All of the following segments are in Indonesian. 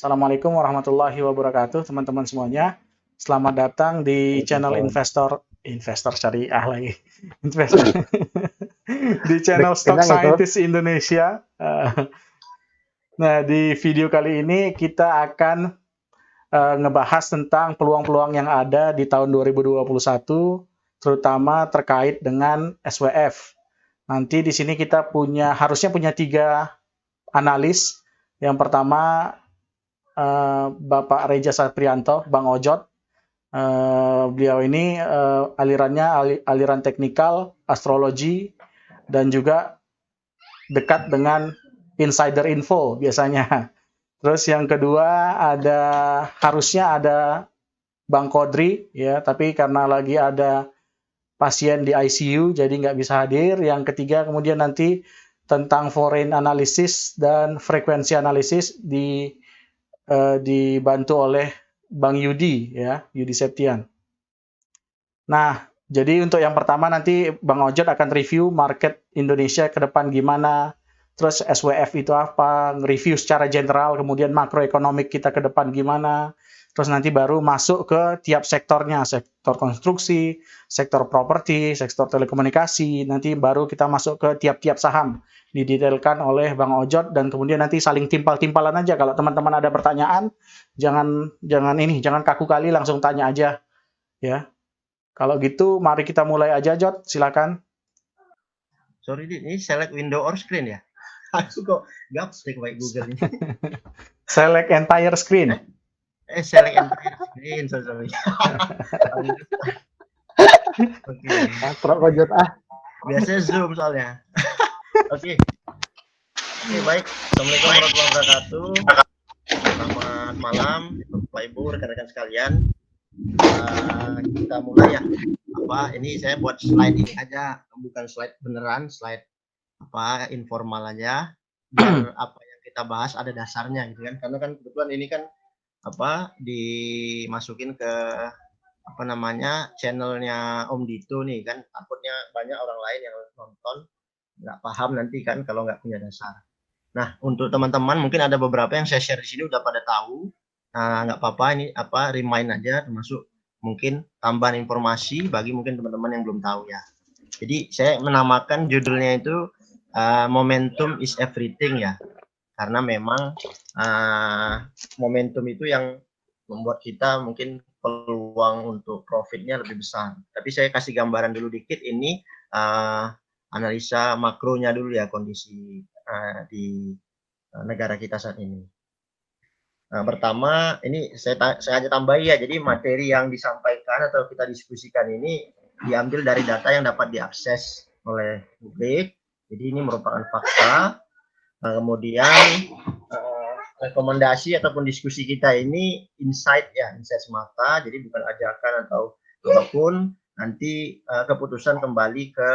Assalamualaikum warahmatullahi wabarakatuh, teman-teman semuanya. Selamat datang di channel investor syariah lagi. Investor di channel Stock Scientist Indonesia. Nah, di video kali ini kita akan ngebahas tentang peluang-peluang yang ada di tahun 2021, terutama terkait dengan SWF. Nanti di sini kita harusnya punya 3 analis. Yang pertama Bapak Reja Saprianto, Bang Ojot. Beliau ini alirannya aliran teknikal, astrologi, dan juga dekat dengan insider info biasanya. Terus yang kedua harusnya ada Bang Kodri, ya, tapi karena lagi ada pasien di ICU jadi nggak bisa hadir. Yang ketiga kemudian nanti tentang foreign analysis dan frekuensi analisis dibantu oleh Bang Yudi, ya, Yudi Septian. Nah, jadi untuk yang pertama nanti Bang Ojot akan review market Indonesia ke depan gimana, terus SWF itu apa, review secara general, kemudian makroekonomik kita ke depan gimana, terus nanti baru masuk ke tiap sektornya, sektor konstruksi, sektor properti, sektor telekomunikasi, nanti baru kita masuk ke tiap-tiap saham, didetailkan oleh Bang Ojot, dan kemudian nanti saling timpal-timpalan aja. Kalau teman-teman ada pertanyaan, jangan kaku kali, langsung tanya aja, ya. Kalau gitu, mari kita mulai aja, Jot. Silakan. Sorry, ini select window or screen ya? Aku kok gaptek pakai Google ini. Select entire screen. Select entire screen, sorry. Oke. Jot Biasanya Zoom soalnya. Oke. Oke, baik. Assalamualaikum warahmatullahi wabarakatuh. Selamat malam, Bapak Ibu, rekan-rekan sekalian. Kita mulai ya. Ini saya buat slide ini aja, bukan slide beneran, slide informal aja, biar apa yang kita bahas ada dasarnya gitu kan. Karena kan kebetulan ini kan dimasukin ke channelnya Om Dito nih kan, takutnya banyak orang lain yang nonton nggak paham nanti kan kalau nggak punya dasar. Nah, untuk teman-teman mungkin ada beberapa yang saya share di sini udah pada tahu. Nah, nggak apa-apa, ini remind aja, termasuk mungkin tambahan informasi bagi mungkin teman-teman yang belum tahu ya. Jadi saya menamakan judulnya itu Momentum is Everything ya, karena memang momentum itu yang membuat kita mungkin peluang untuk profitnya lebih besar. Tapi saya kasih gambaran dulu dikit, ini analisa makronya dulu ya, kondisi di negara kita saat ini. Nah, pertama ini saya aja tambahi ya, jadi materi yang disampaikan atau kita diskusikan ini diambil dari data yang dapat diakses oleh publik, jadi ini merupakan fakta. Nah, kemudian rekomendasi ataupun diskusi kita ini insight semata, jadi bukan ajakan atau apapun. Nanti keputusan kembali ke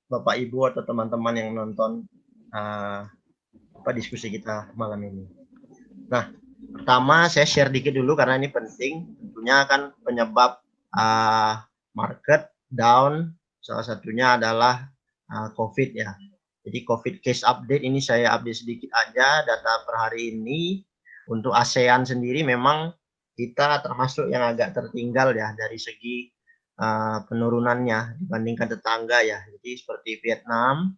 Bapak Ibu atau teman-teman yang nonton diskusi kita malam ini. Nah, pertama saya share dikit dulu karena ini penting. Tentunya kan penyebab market down salah satunya adalah COVID ya. Jadi COVID case update ini saya update sedikit aja data per hari ini. Untuk ASEAN sendiri memang kita termasuk yang agak tertinggal ya dari segi penurunannya dibandingkan tetangga ya. Jadi seperti Vietnam,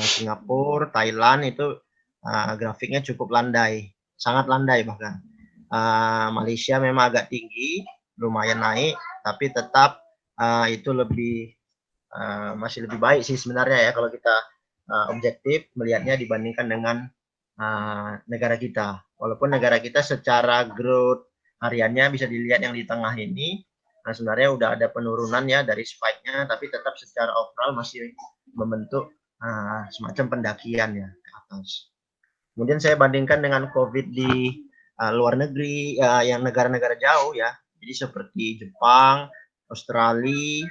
Singapura, Thailand itu grafiknya cukup landai, sangat landai bahkan. Malaysia memang agak tinggi, lumayan naik, tapi tetap itu masih lebih baik sih sebenarnya ya kalau kita objektif melihatnya dibandingkan dengan negara kita. Walaupun negara kita secara growth hariannya bisa dilihat yang di tengah ini, sebenarnya udah ada penurunan ya dari spike-nya, tapi tetap secara overall masih membentuk semacam pendakian ya ke atas. Kemudian saya bandingkan dengan COVID di luar negeri, yang negara-negara jauh ya. Jadi seperti Jepang, Australia,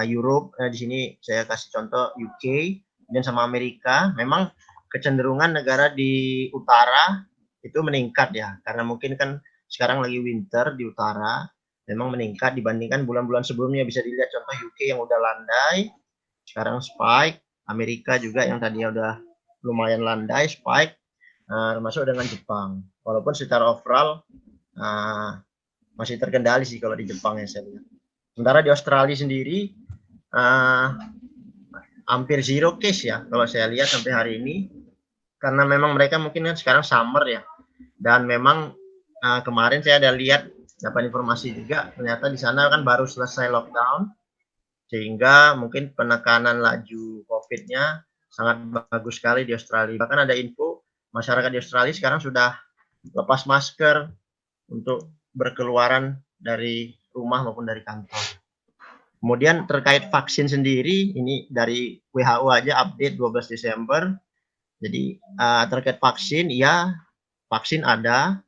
Europe. Di sini saya kasih contoh UK dan sama Amerika. Memang kecenderungan negara di utara itu meningkat ya, karena mungkin kan sekarang lagi winter di utara, memang meningkat dibandingkan bulan-bulan sebelumnya. Bisa dilihat contoh UK yang udah landai, sekarang spike. Amerika juga yang tadinya udah lumayan landai, spike, termasuk dengan Jepang. Walaupun secara overall masih terkendali sih kalau di Jepang ya saya lihat. Sementara di Australia sendiri hampir zero case ya kalau saya lihat sampai hari ini, karena memang mereka mungkin kan sekarang summer ya, dan memang kemarin saya ada lihat, dapat informasi juga, ternyata di sana kan baru selesai lockdown, sehingga mungkin penekanan laju COVID-nya sangat bagus sekali di Australia. Bahkan ada info masyarakat di Australia sekarang sudah lepas masker untuk berkeluaran dari rumah maupun dari kantor. Kemudian terkait vaksin sendiri, ini dari WHO aja update 12 Desember. Jadi terkait vaksin, ya vaksin ada,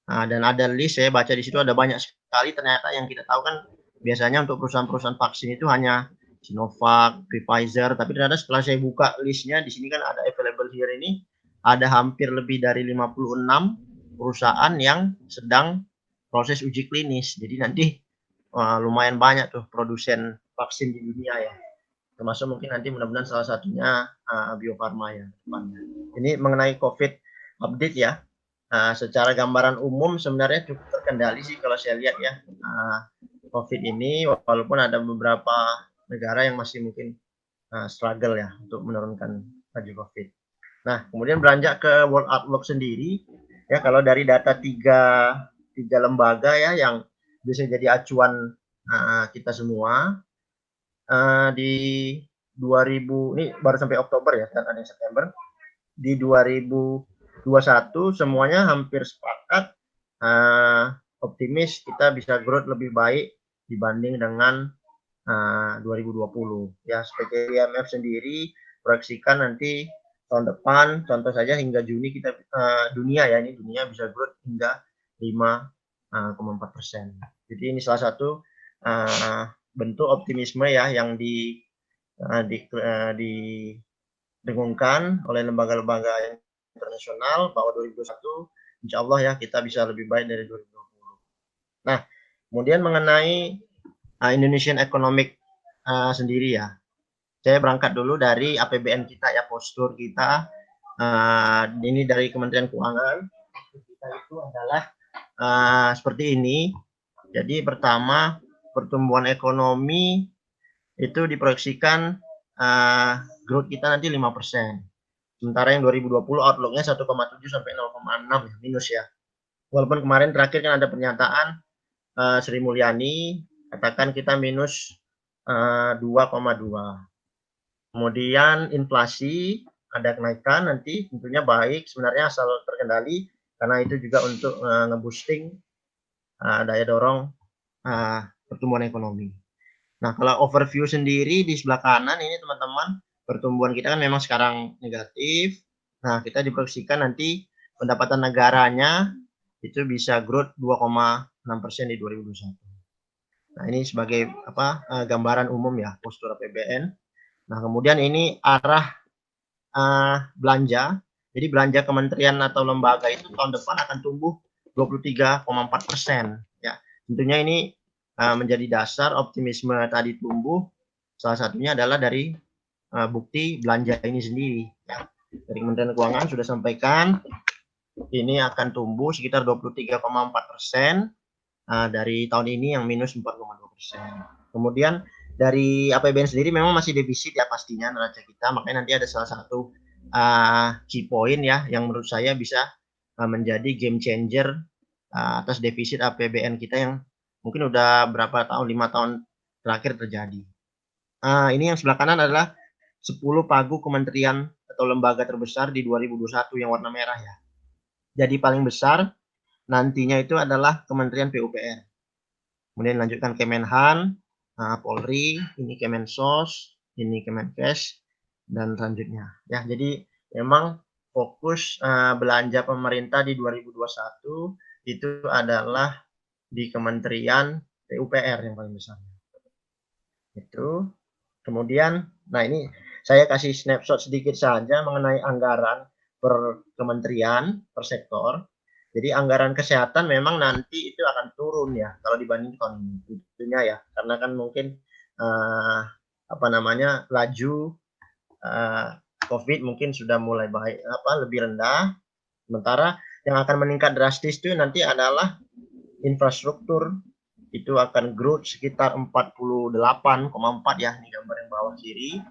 dan ada list, saya baca di situ ada banyak sekali. Ternyata yang kita tahu kan biasanya untuk perusahaan-perusahaan vaksin itu hanya Sinovac, Pfizer, tapi ternyata setelah saya buka listnya di sini kan ada available here ini, ada hampir lebih dari 56 perusahaan yang sedang proses uji klinis. Jadi nanti lumayan banyak tuh produsen vaksin di dunia ya, termasuk mungkin nanti mudah-mudahan salah satunya Bio Farma ya depannya. Ini mengenai COVID update ya. Secara gambaran umum sebenarnya cukup terkendali sih kalau saya lihat ya, COVID ini, walaupun ada beberapa negara yang masih mungkin struggle ya untuk menurunkan laju COVID. Nah, kemudian beranjak ke World Outlook sendiri ya, kalau dari data tiga lembaga ya yang bisa jadi acuan kita semua, di 2000 ini baru sampai Oktober ya, kan ada yang September. Di 2021 semuanya hampir sepakat optimis kita bisa growth lebih baik dibanding dengan 2020 ya. Sebagai IMF sendiri proyeksikan nanti tahun depan contoh saja hingga Juni kita dunia ya, ini dunia bisa growth hingga 5,4%. Jadi ini salah satu bentuk optimisme ya yang didengungkan oleh lembaga-lembaga internasional bahwa 2021 insya Allah ya kita bisa lebih baik dari 2020. Nah, kemudian mengenai Indonesian Economic sendiri ya, saya berangkat dulu dari APBN kita ya, postur kita ini dari Kementerian Keuangan kita itu adalah seperti ini. Jadi pertama, pertumbuhan ekonomi itu diproyeksikan growth kita nanti 5%. Sementara yang 2020 outlook-nya 1,7 sampai 0,6 minus ya. Walaupun kemarin terakhir kan ada pernyataan Sri Mulyani katakan kita minus 2,2. Kemudian inflasi ada kenaikan nanti, tentunya baik sebenarnya asal terkendali, karena itu juga untuk nge-boosting daya dorong pertumbuhan ekonomi. Nah, kalau overview sendiri di sebelah kanan ini teman-teman, pertumbuhan kita kan memang sekarang negatif. Nah, kita diproyeksikan nanti pendapatan negaranya itu bisa growth 2,6% di 2021. Nah, ini sebagai gambaran umum ya postur APBN. Nah, kemudian ini arah belanja. Jadi belanja kementerian atau lembaga itu tahun depan akan tumbuh 23,4%. Ya, tentunya ini menjadi dasar optimisme tadi tumbuh. Salah satunya adalah dari bukti belanja ini sendiri. Ya. Dari Kementerian Keuangan sudah sampaikan ini akan tumbuh sekitar 23,4% dari tahun ini yang minus 4,2%. Kemudian dari APBN sendiri memang masih defisit ya pastinya neraca kita, makanya nanti ada salah satu key point ya yang menurut saya bisa menjadi game changer atas defisit APBN kita yang mungkin udah berapa tahun, 5 tahun terakhir terjadi. Ini yang sebelah kanan adalah 10 pagu kementerian atau lembaga terbesar di 2021 yang warna merah ya. Jadi paling besar nantinya itu adalah Kementerian PUPR. Kemudian lanjutkan Kemenhan, Polri, ini Kemensos, ini Kemenkes, dan selanjutnya. Ya, jadi memang fokus belanja pemerintah di 2021 itu adalah di Kementerian PUPR yang paling besar. Itu. Kemudian, nah ini saya kasih snapshot sedikit saja mengenai anggaran per kementerian, per sektor. Jadi anggaran kesehatan memang nanti itu akan turun ya kalau dibanding tahun ini tentunya ya, karena kan mungkin apa namanya laju COVID mungkin sudah mulai baik lebih rendah. Sementara yang akan meningkat drastis itu nanti adalah infrastruktur, itu akan growth sekitar 48,4 ya, ini gambar yang bawah kiri.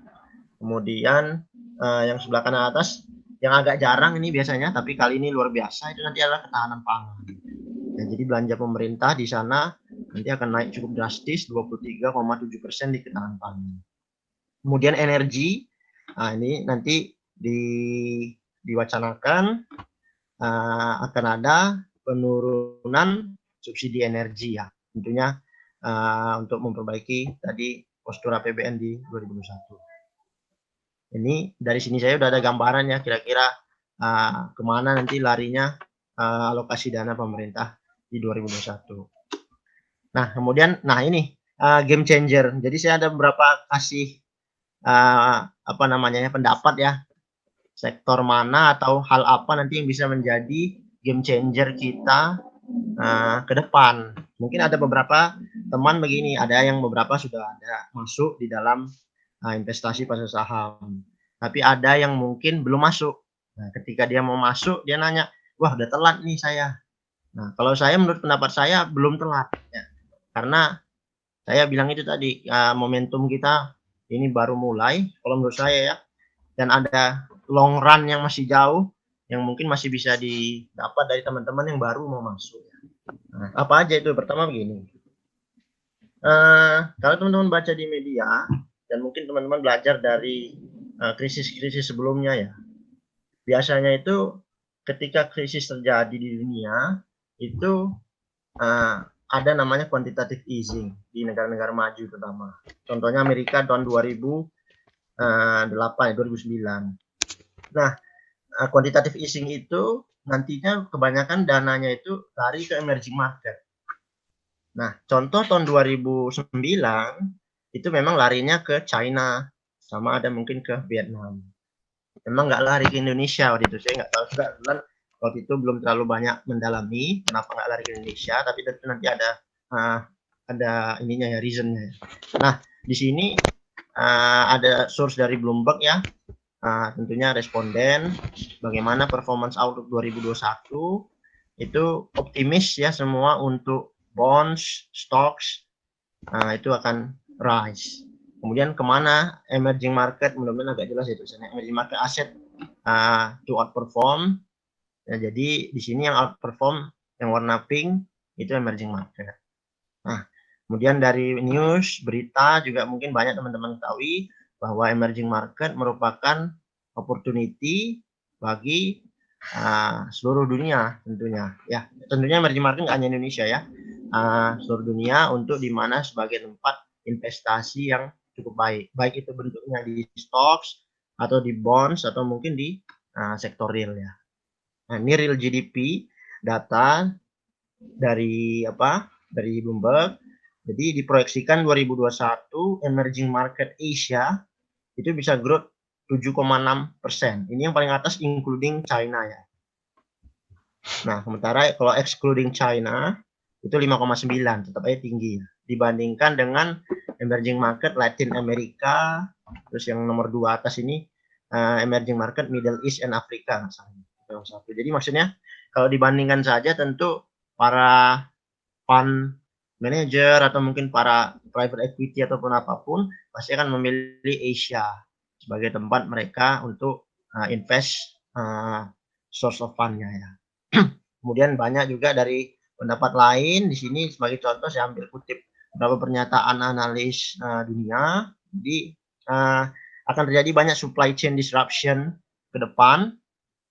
Kemudian yang sebelah kanan atas yang agak jarang ini biasanya, tapi kali ini luar biasa, itu nanti adalah ketahanan pangan. Ya, jadi belanja pemerintah di sana nanti akan naik cukup drastis 23,7% di ketahanan pangan. Kemudian energi, nah ini nanti diwacanakan akan ada penurunan subsidi energi ya, tentunya untuk memperbaiki tadi postur APBN di 2021. Ini dari sini saya udah ada gambaran ya kira-kira kemana nanti larinya alokasi dana pemerintah di 2021. Nah kemudian, nah ini game changer. Jadi saya ada beberapa kasih apa namanya ya pendapat ya, sektor mana atau hal apa nanti yang bisa menjadi game changer kita ke depan. Mungkin ada beberapa teman begini, ada yang beberapa sudah ada masuk di dalam investasi pasar saham, tapi ada yang mungkin belum masuk. Nah, ketika dia mau masuk, dia nanya, wah udah telat nih saya. Nah, kalau saya menurut pendapat saya belum telat, ya. Karena saya bilang itu tadi momentum kita ini baru mulai, kalau menurut saya ya, dan ada long run yang masih jauh, yang mungkin masih bisa didapat dari teman-teman yang baru mau masuk. Nah, apa aja itu? Pertama begini, kalau teman-teman baca di media dan mungkin teman-teman belajar dari krisis-krisis sebelumnya ya, biasanya itu ketika krisis terjadi di dunia itu ada namanya quantitative easing di negara-negara maju terutama. Contohnya Amerika tahun 2008 2009. Nah, quantitative easing itu nantinya kebanyakan dananya itu lari ke emerging market. Nah, contoh tahun 2009 itu memang larinya ke China, sama ada mungkin ke Vietnam. Memang nggak lari ke Indonesia waktu itu. Saya nggak tahu juga, waktu itu belum terlalu banyak mendalami kenapa nggak lari ke Indonesia, tapi tentu nanti ada ininya ya, reasonnya. Nah, di sini ada source dari Bloomberg ya, tentunya responden bagaimana performance outlook 2021 itu optimis ya semua untuk bonds, stocks, itu akan rise. Kemudian kemana emerging market, mudah-mudahan agak jelas ya tulisannya, emerging market asset to outperform. Ya, jadi di sini yang outperform yang warna pink itu emerging market. Nah, kemudian dari news, berita juga mungkin banyak teman-teman ketahui bahwa emerging market merupakan opportunity bagi seluruh dunia tentunya ya. Tentunya emerging market nggak hanya Indonesia ya, seluruh dunia untuk dimana sebagai tempat investasi yang cukup baik itu bentuknya di stocks atau di bonds atau mungkin di sektor real ya. Nah, ini real GDP data dari Bloomberg. Jadi diproyeksikan 2021 emerging market Asia itu bisa growth 7,6%. Ini yang paling atas including China ya. Nah, sementara kalau excluding China itu 5,9, tetap aja tinggi ya. Dibandingkan dengan emerging market Latin America, terus yang nomor 2 atas ini emerging market Middle East and Africa. Jadi maksudnya kalau dibandingkan saja tentu para fund manager atau mungkin para private equity ataupun apapun pasti akan memilih Asia sebagai tempat mereka untuk invest source of fund-nya ya. Kemudian banyak juga dari pendapat lain di sini, sebagai contoh saya ambil kutip beberapa pernyataan analis dunia. Jadi akan terjadi banyak supply chain disruption ke depan,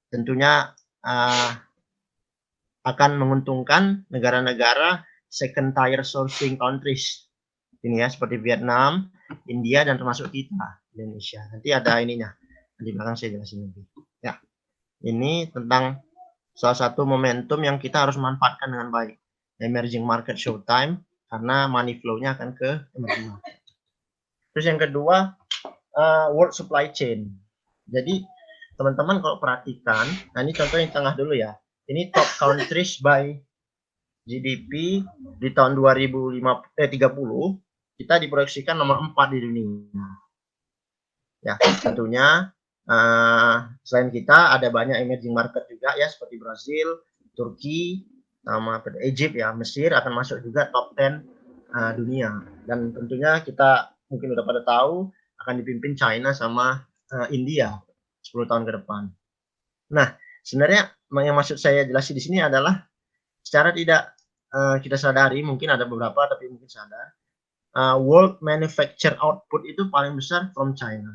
tentunya akan menguntungkan negara-negara second tier sourcing countries ini ya, seperti Vietnam, India, dan termasuk kita Indonesia. Nanti ada ininya di belakang saya jelasin lebih ya. Ini tentang salah satu momentum yang kita harus manfaatkan dengan baik. Emerging market showtime, karena money flow-nya akan ke emerging market. Terus yang kedua, world supply chain. Jadi teman-teman kalau perhatikan, nah ini contoh yang tengah dulu ya. Ini top countries by GDP di tahun 2030, kita diproyeksikan nomor 4 di dunia. Ya, tentunya selain kita ada banyak emerging market juga ya, seperti Brazil, Turki, sama Egypt ya, Mesir akan masuk juga top 10 dunia. Dan tentunya kita mungkin udah pada tahu akan dipimpin China sama India 10 tahun ke depan. Nah, sebenarnya yang maksud saya jelasin di sini adalah secara tidak kita sadari, mungkin ada beberapa tapi mungkin sadar, world manufacture output itu paling besar from China.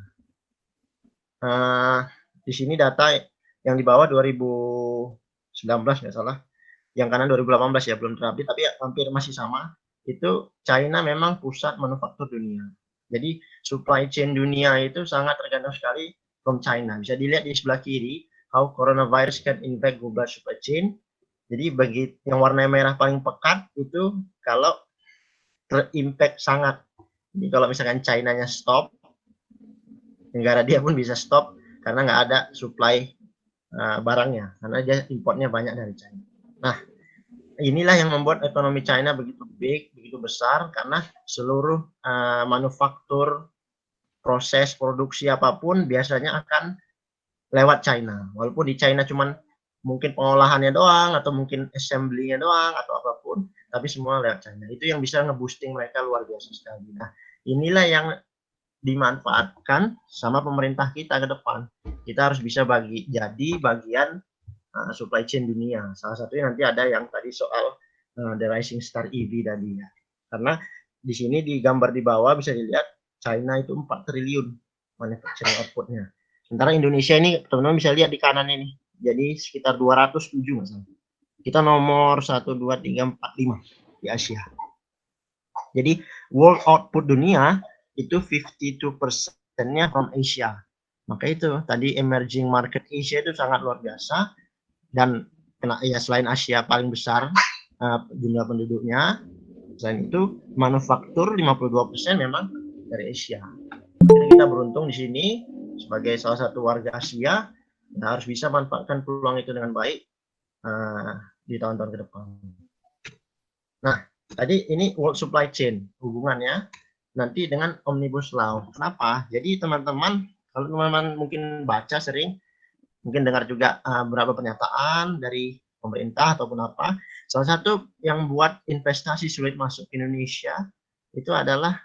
Di sini data yang di bawah 2019 nggak salah, yang kanan 2018 ya, belum terupdate tapi hampir masih sama. Itu China memang pusat manufaktur dunia. Jadi supply chain dunia itu sangat tergantung sekali from China. Bisa dilihat di sebelah kiri, how coronavirus can impact global supply chain. Jadi bagi yang warna merah paling pekat itu kalau terimpact sangat. Jadi kalau misalkan China-nya stop, negara dia pun bisa stop karena nggak ada supply barangnya, karena dia importnya banyak dari China. Nah, inilah yang membuat ekonomi China begitu big, begitu besar, karena seluruh manufaktur, proses produksi apapun biasanya akan lewat China. Walaupun di China cuman mungkin pengolahannya doang, atau mungkin assembly-nya doang, atau apapun, tapi semua lewat China. Itu yang bisa nge-boosting mereka luar biasa sekali. Nah, inilah yang dimanfaatkan sama pemerintah kita ke depan. Kita harus bisa jadi bagian supply chain dunia. Salah satunya nanti ada yang tadi soal the rising star EV tadi ya. Karena di sini di gambar di bawah bisa dilihat China itu 4 triliun manufacturing output-nya. Sementara Indonesia ini teman-teman bisa lihat di kanan ini. Jadi sekitar 207 misalnya. Kita nomor 1, 2, 3, 4, 5 di Asia. Jadi world output dunia itu 52%-nya from Asia. Maka itu tadi emerging market Asia itu sangat luar biasa, dan ya selain Asia paling besar jumlah penduduknya, selain itu manufaktur 52% memang dari Asia. Jadi kita beruntung di sini sebagai salah satu warga Asia, kita harus bisa manfaatkan peluang itu dengan baik di tahun-tahun ke depan. Nah, tadi ini world supply chain, hubungannya nanti dengan Omnibus Law. Kenapa? Jadi teman-teman, kalau teman-teman mungkin baca sering, mungkin dengar juga beberapa pernyataan dari pemerintah ataupun apa, salah satu yang buat investasi sulit masuk ke Indonesia itu adalah,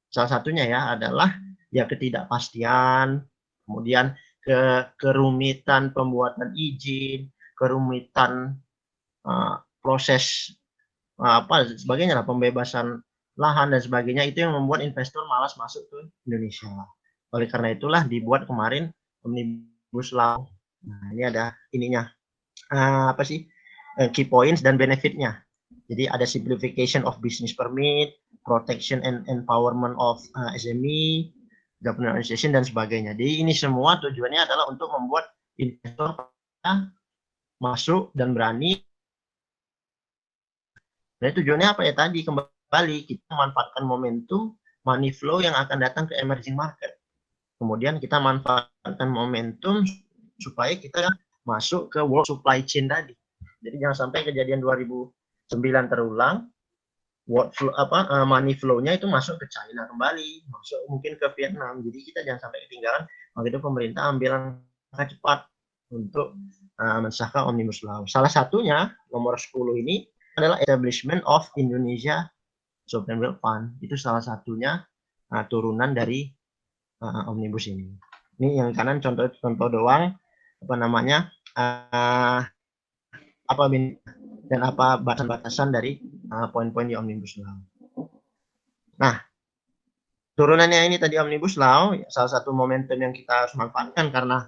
salah satunya ya, adalah ya ketidakpastian, kemudian kerumitan pembuatan izin, kerumitan proses apa sebagainya lah, pembebasan lahan dan sebagainya, itu yang membuat investor malas masuk ke Indonesia. Oleh karena itulah dibuat kemarin Omnibus Law. Nah, ini ada ininya, apa sih, key points dan benefitnya. Jadi ada simplification of business permit, protection and empowerment of SME, government organization dan sebagainya. Jadi ini semua tujuannya adalah untuk membuat investor masuk dan berani. Nah, tujuannya apa ya tadi, kembali kita manfaatkan momentum money flow yang akan datang ke emerging market. Kemudian kita manfaatkan momentum supaya kita masuk ke world supply chain tadi. Jadi jangan sampai kejadian 2009 terulang, world flow, money flow-nya itu masuk ke China kembali, masuk mungkin ke Vietnam. Jadi kita jangan sampai ketinggalan. Maka itu pemerintah ambil langkah cepat untuk mensahkan Omnibus Law. Salah satunya nomor 10 ini adalah establishment of Indonesia Sovereign Wealth Fund. Itu salah satunya turunan dari Omnibus ini. Ini yang kanan contoh doang, apa namanya, apa dan apa batasan-batasan dari poin-poin di Omnibus Law. Nah, turunannya ini tadi Omnibus Law, salah satu momentum yang kita harus manfaatkan karena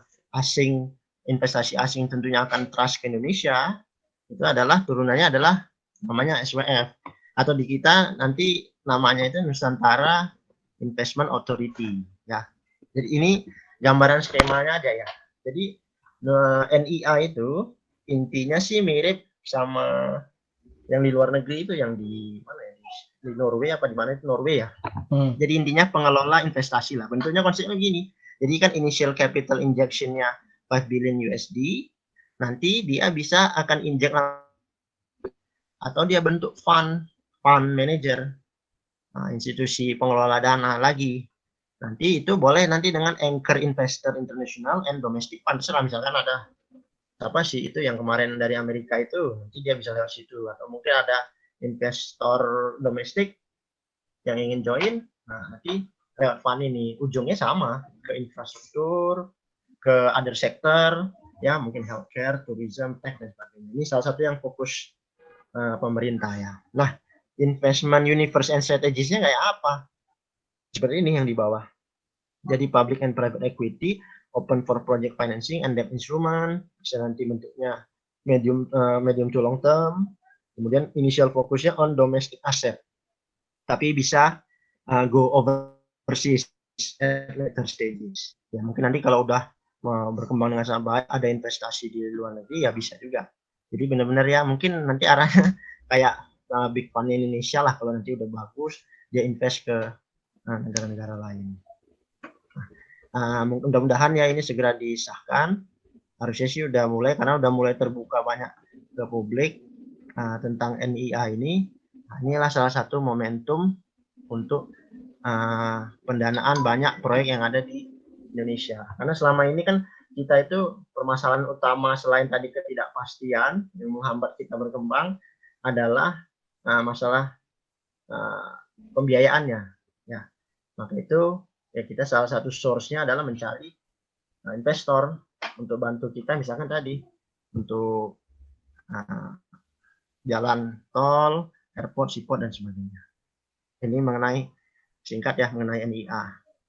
investasi asing tentunya akan trust ke Indonesia, itu adalah turunannya adalah namanya SWF, atau di kita nanti namanya itu Nusantara Investment Authority ya. Jadi ini gambaran skemanya aja ya. Jadi Nah, NIA itu intinya sih mirip sama yang di luar negeri itu, yang di mana ya? Di Norway apa di mana itu, Norway ya. Jadi intinya pengelola investasi lah. Bentuknya konsepnya begini. Jadi kan initial capital injection-nya 5 billion USD, nanti dia bisa akan injek atau dia bentuk fund manager, institusi pengelola dana lagi. Nanti itu boleh nanti dengan anchor investor international and domestic fund. Terserah, misalkan ada apa sih itu yang kemarin dari Amerika itu, nanti dia bisa lewat situ, atau mungkin ada investor domestik yang ingin join, nah nanti lewat fund ini. Ujungnya sama, ke infrastruktur, ke other sector, ya mungkin healthcare, tourism, tech dan sebagainya. Ini salah satu yang fokus pemerintah ya. Nah, investment universe and strategies-nya kayak apa? Seperti ini yang di bawah. Jadi public and private equity, open for project financing and debt instrument, bisa nanti bentuknya medium to long term. Kemudian initial fokusnya on domestic asset, tapi bisa go overseas at later stages. Ya mungkin nanti kalau udah berkembang dengan sangat baik, ada investasi di luar negeri ya bisa juga. Jadi benar-benar ya mungkin nanti arahnya kayak Big Fund Indonesia lah, kalau nanti udah bagus dia invest ke negara-negara lain. Mudah-mudahan ya ini segera disahkan. Harusnya sih udah mulai, karena udah mulai terbuka banyak ke publik tentang NIA ini. Nah, inilah salah satu momentum untuk pendanaan banyak proyek yang ada di Indonesia. Karena selama ini kan kita itu permasalahan utama selain tadi ketidakpastian yang menghambat kita berkembang adalah masalah pembiayaannya. Ya, maka itu ya kita salah satu source-nya adalah mencari investor untuk bantu kita, misalkan tadi untuk jalan tol, airport, seaport dan sebagainya. Ini mengenai singkat ya mengenai NIA.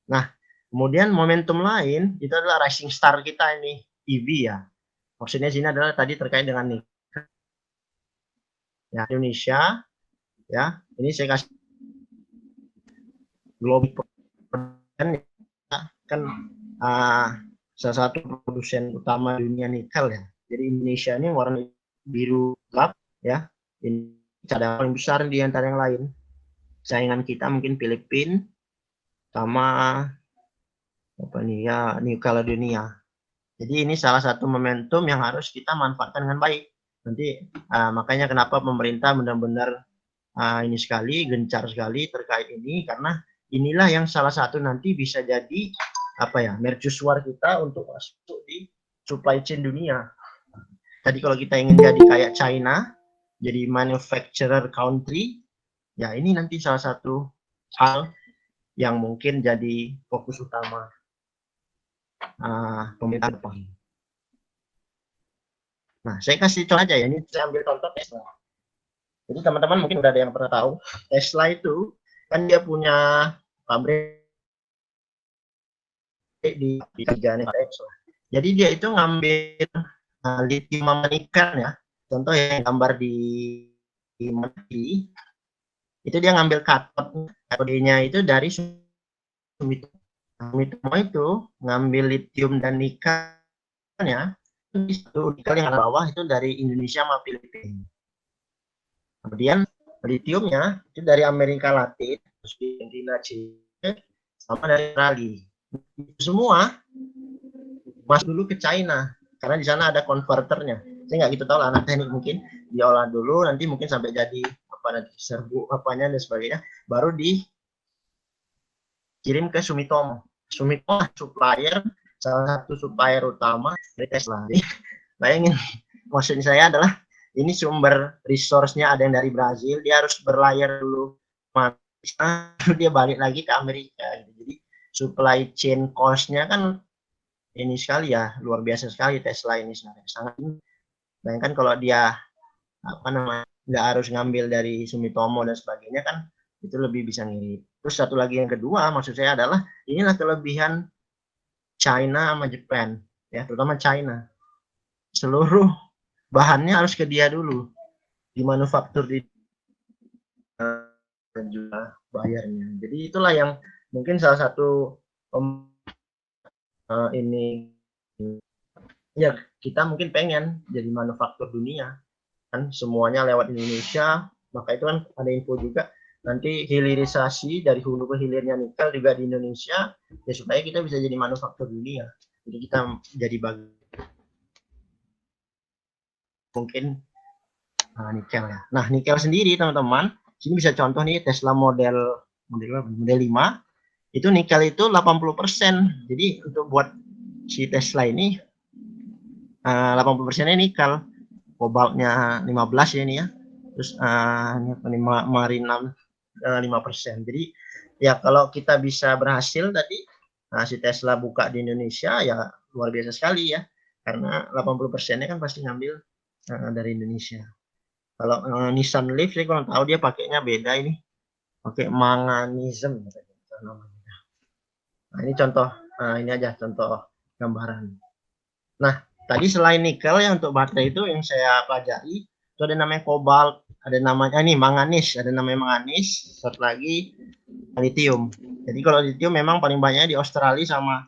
Nah, kemudian momentum lain itu adalah rising star kita ini, EV ya. Maksudnya sini adalah tadi terkait dengan nih ya, Indonesia ya. Ini saya kasih global kan salah satu produsen utama dunia nikel ya. Jadi Indonesia ini warna biru gelap ya. Ini cadangan paling besar di antara yang lain. Saingan kita mungkin Filipina sama apa nih ya, New Caledonia. Jadi ini salah satu momentum yang harus kita manfaatkan dengan baik. Nanti makanya kenapa pemerintah benar-benar ini sekali gencar sekali terkait ini, karena inilah yang salah satu nanti bisa jadi apa ya, mercusuar kita untuk masuk di supply chain dunia. Tadi kalau kita ingin jadi kayak China, jadi manufacturer country, ya ini nanti salah satu hal yang mungkin jadi fokus utama pemerintah depan. Nah, saya kasih contoh aja ya, ini saya ambil contoh Tesla. Jadi teman-teman mungkin udah ada yang pernah tahu, Tesla itu kan dia punya pabrik di tiga negara. Jadi dia itu ngambil lithium sama nikel ya. Contoh yang gambar di Mati, itu dia ngambil katodenya itu dari Sumitomo. Sumitomo itu ngambil lithium dan nikel ya. Itu nikel yang ada bawah itu dari Indonesia sama Filipina. Kemudian litiumnya itu dari Amerika Latin, terus di Argentina, Chile, sama dari Australia. Semua masuk dulu ke China, karena di sana ada konverternya. Saya nggak gitu tahu lah, anak teknik mungkin diolah dulu, nanti mungkin sampai jadi apa nanti serbu apanya dan sebagainya, baru dikirim ke Sumitomo. Sumitomo supplier, salah satu supplier utama dari Tesla. Bayangin, maksud saya adalah ini sumber resource-nya ada yang dari Brazil, dia harus berlayar dulu, dia balik lagi ke Amerika. Jadi supply chain cost-nya kan ini sekali ya, luar biasa sekali Tesla ini sangat. Bayangkan kalau dia apa namanya nggak harus ngambil dari Sumitomo dan sebagainya, kan itu lebih bisa ngirit. Terus satu lagi yang kedua maksud saya adalah inilah kelebihan China sama Jepang ya, terutama China. Seluruh bahannya harus ke dia dulu, dimanufaktur di dan juga bayarnya. Jadi itulah yang mungkin salah satu ini Ya, kita mungkin pengen jadi manufaktur dunia. Kan semuanya lewat Indonesia, maka itu kan ada info juga nanti hilirisasi dari hulu ke hilirnya nikel juga di Indonesia, ya supaya kita bisa jadi manufaktur dunia. Jadi kita jadi bagi mungkin nikel ya. Nah, nikel sendiri teman-teman, sini bisa contoh nih Tesla model 5 itu nikel itu 80%. Jadi untuk buat si Tesla ini 80%-nya nikel, kobaltnya 15 ya ini ya. Terus marina 5%. Jadi ya kalau kita bisa berhasil tadi si Tesla buka di Indonesia ya luar biasa sekali ya. Karena 80%-nya kan pasti ngambil dari Indonesia. Kalau Nissan Leaf saya kurang tahu dia pakainya beda ini. Pakai manganism namanya. Nah, ini contoh ini aja contoh gambaran. Nah, tadi selain nikel ya untuk baterai itu yang saya pelajari itu ada namanya kobalt, ada namanya ini manganis, ada namanya manganis, satu lagi lithium. Jadi kalau lithium memang paling banyak di Australia sama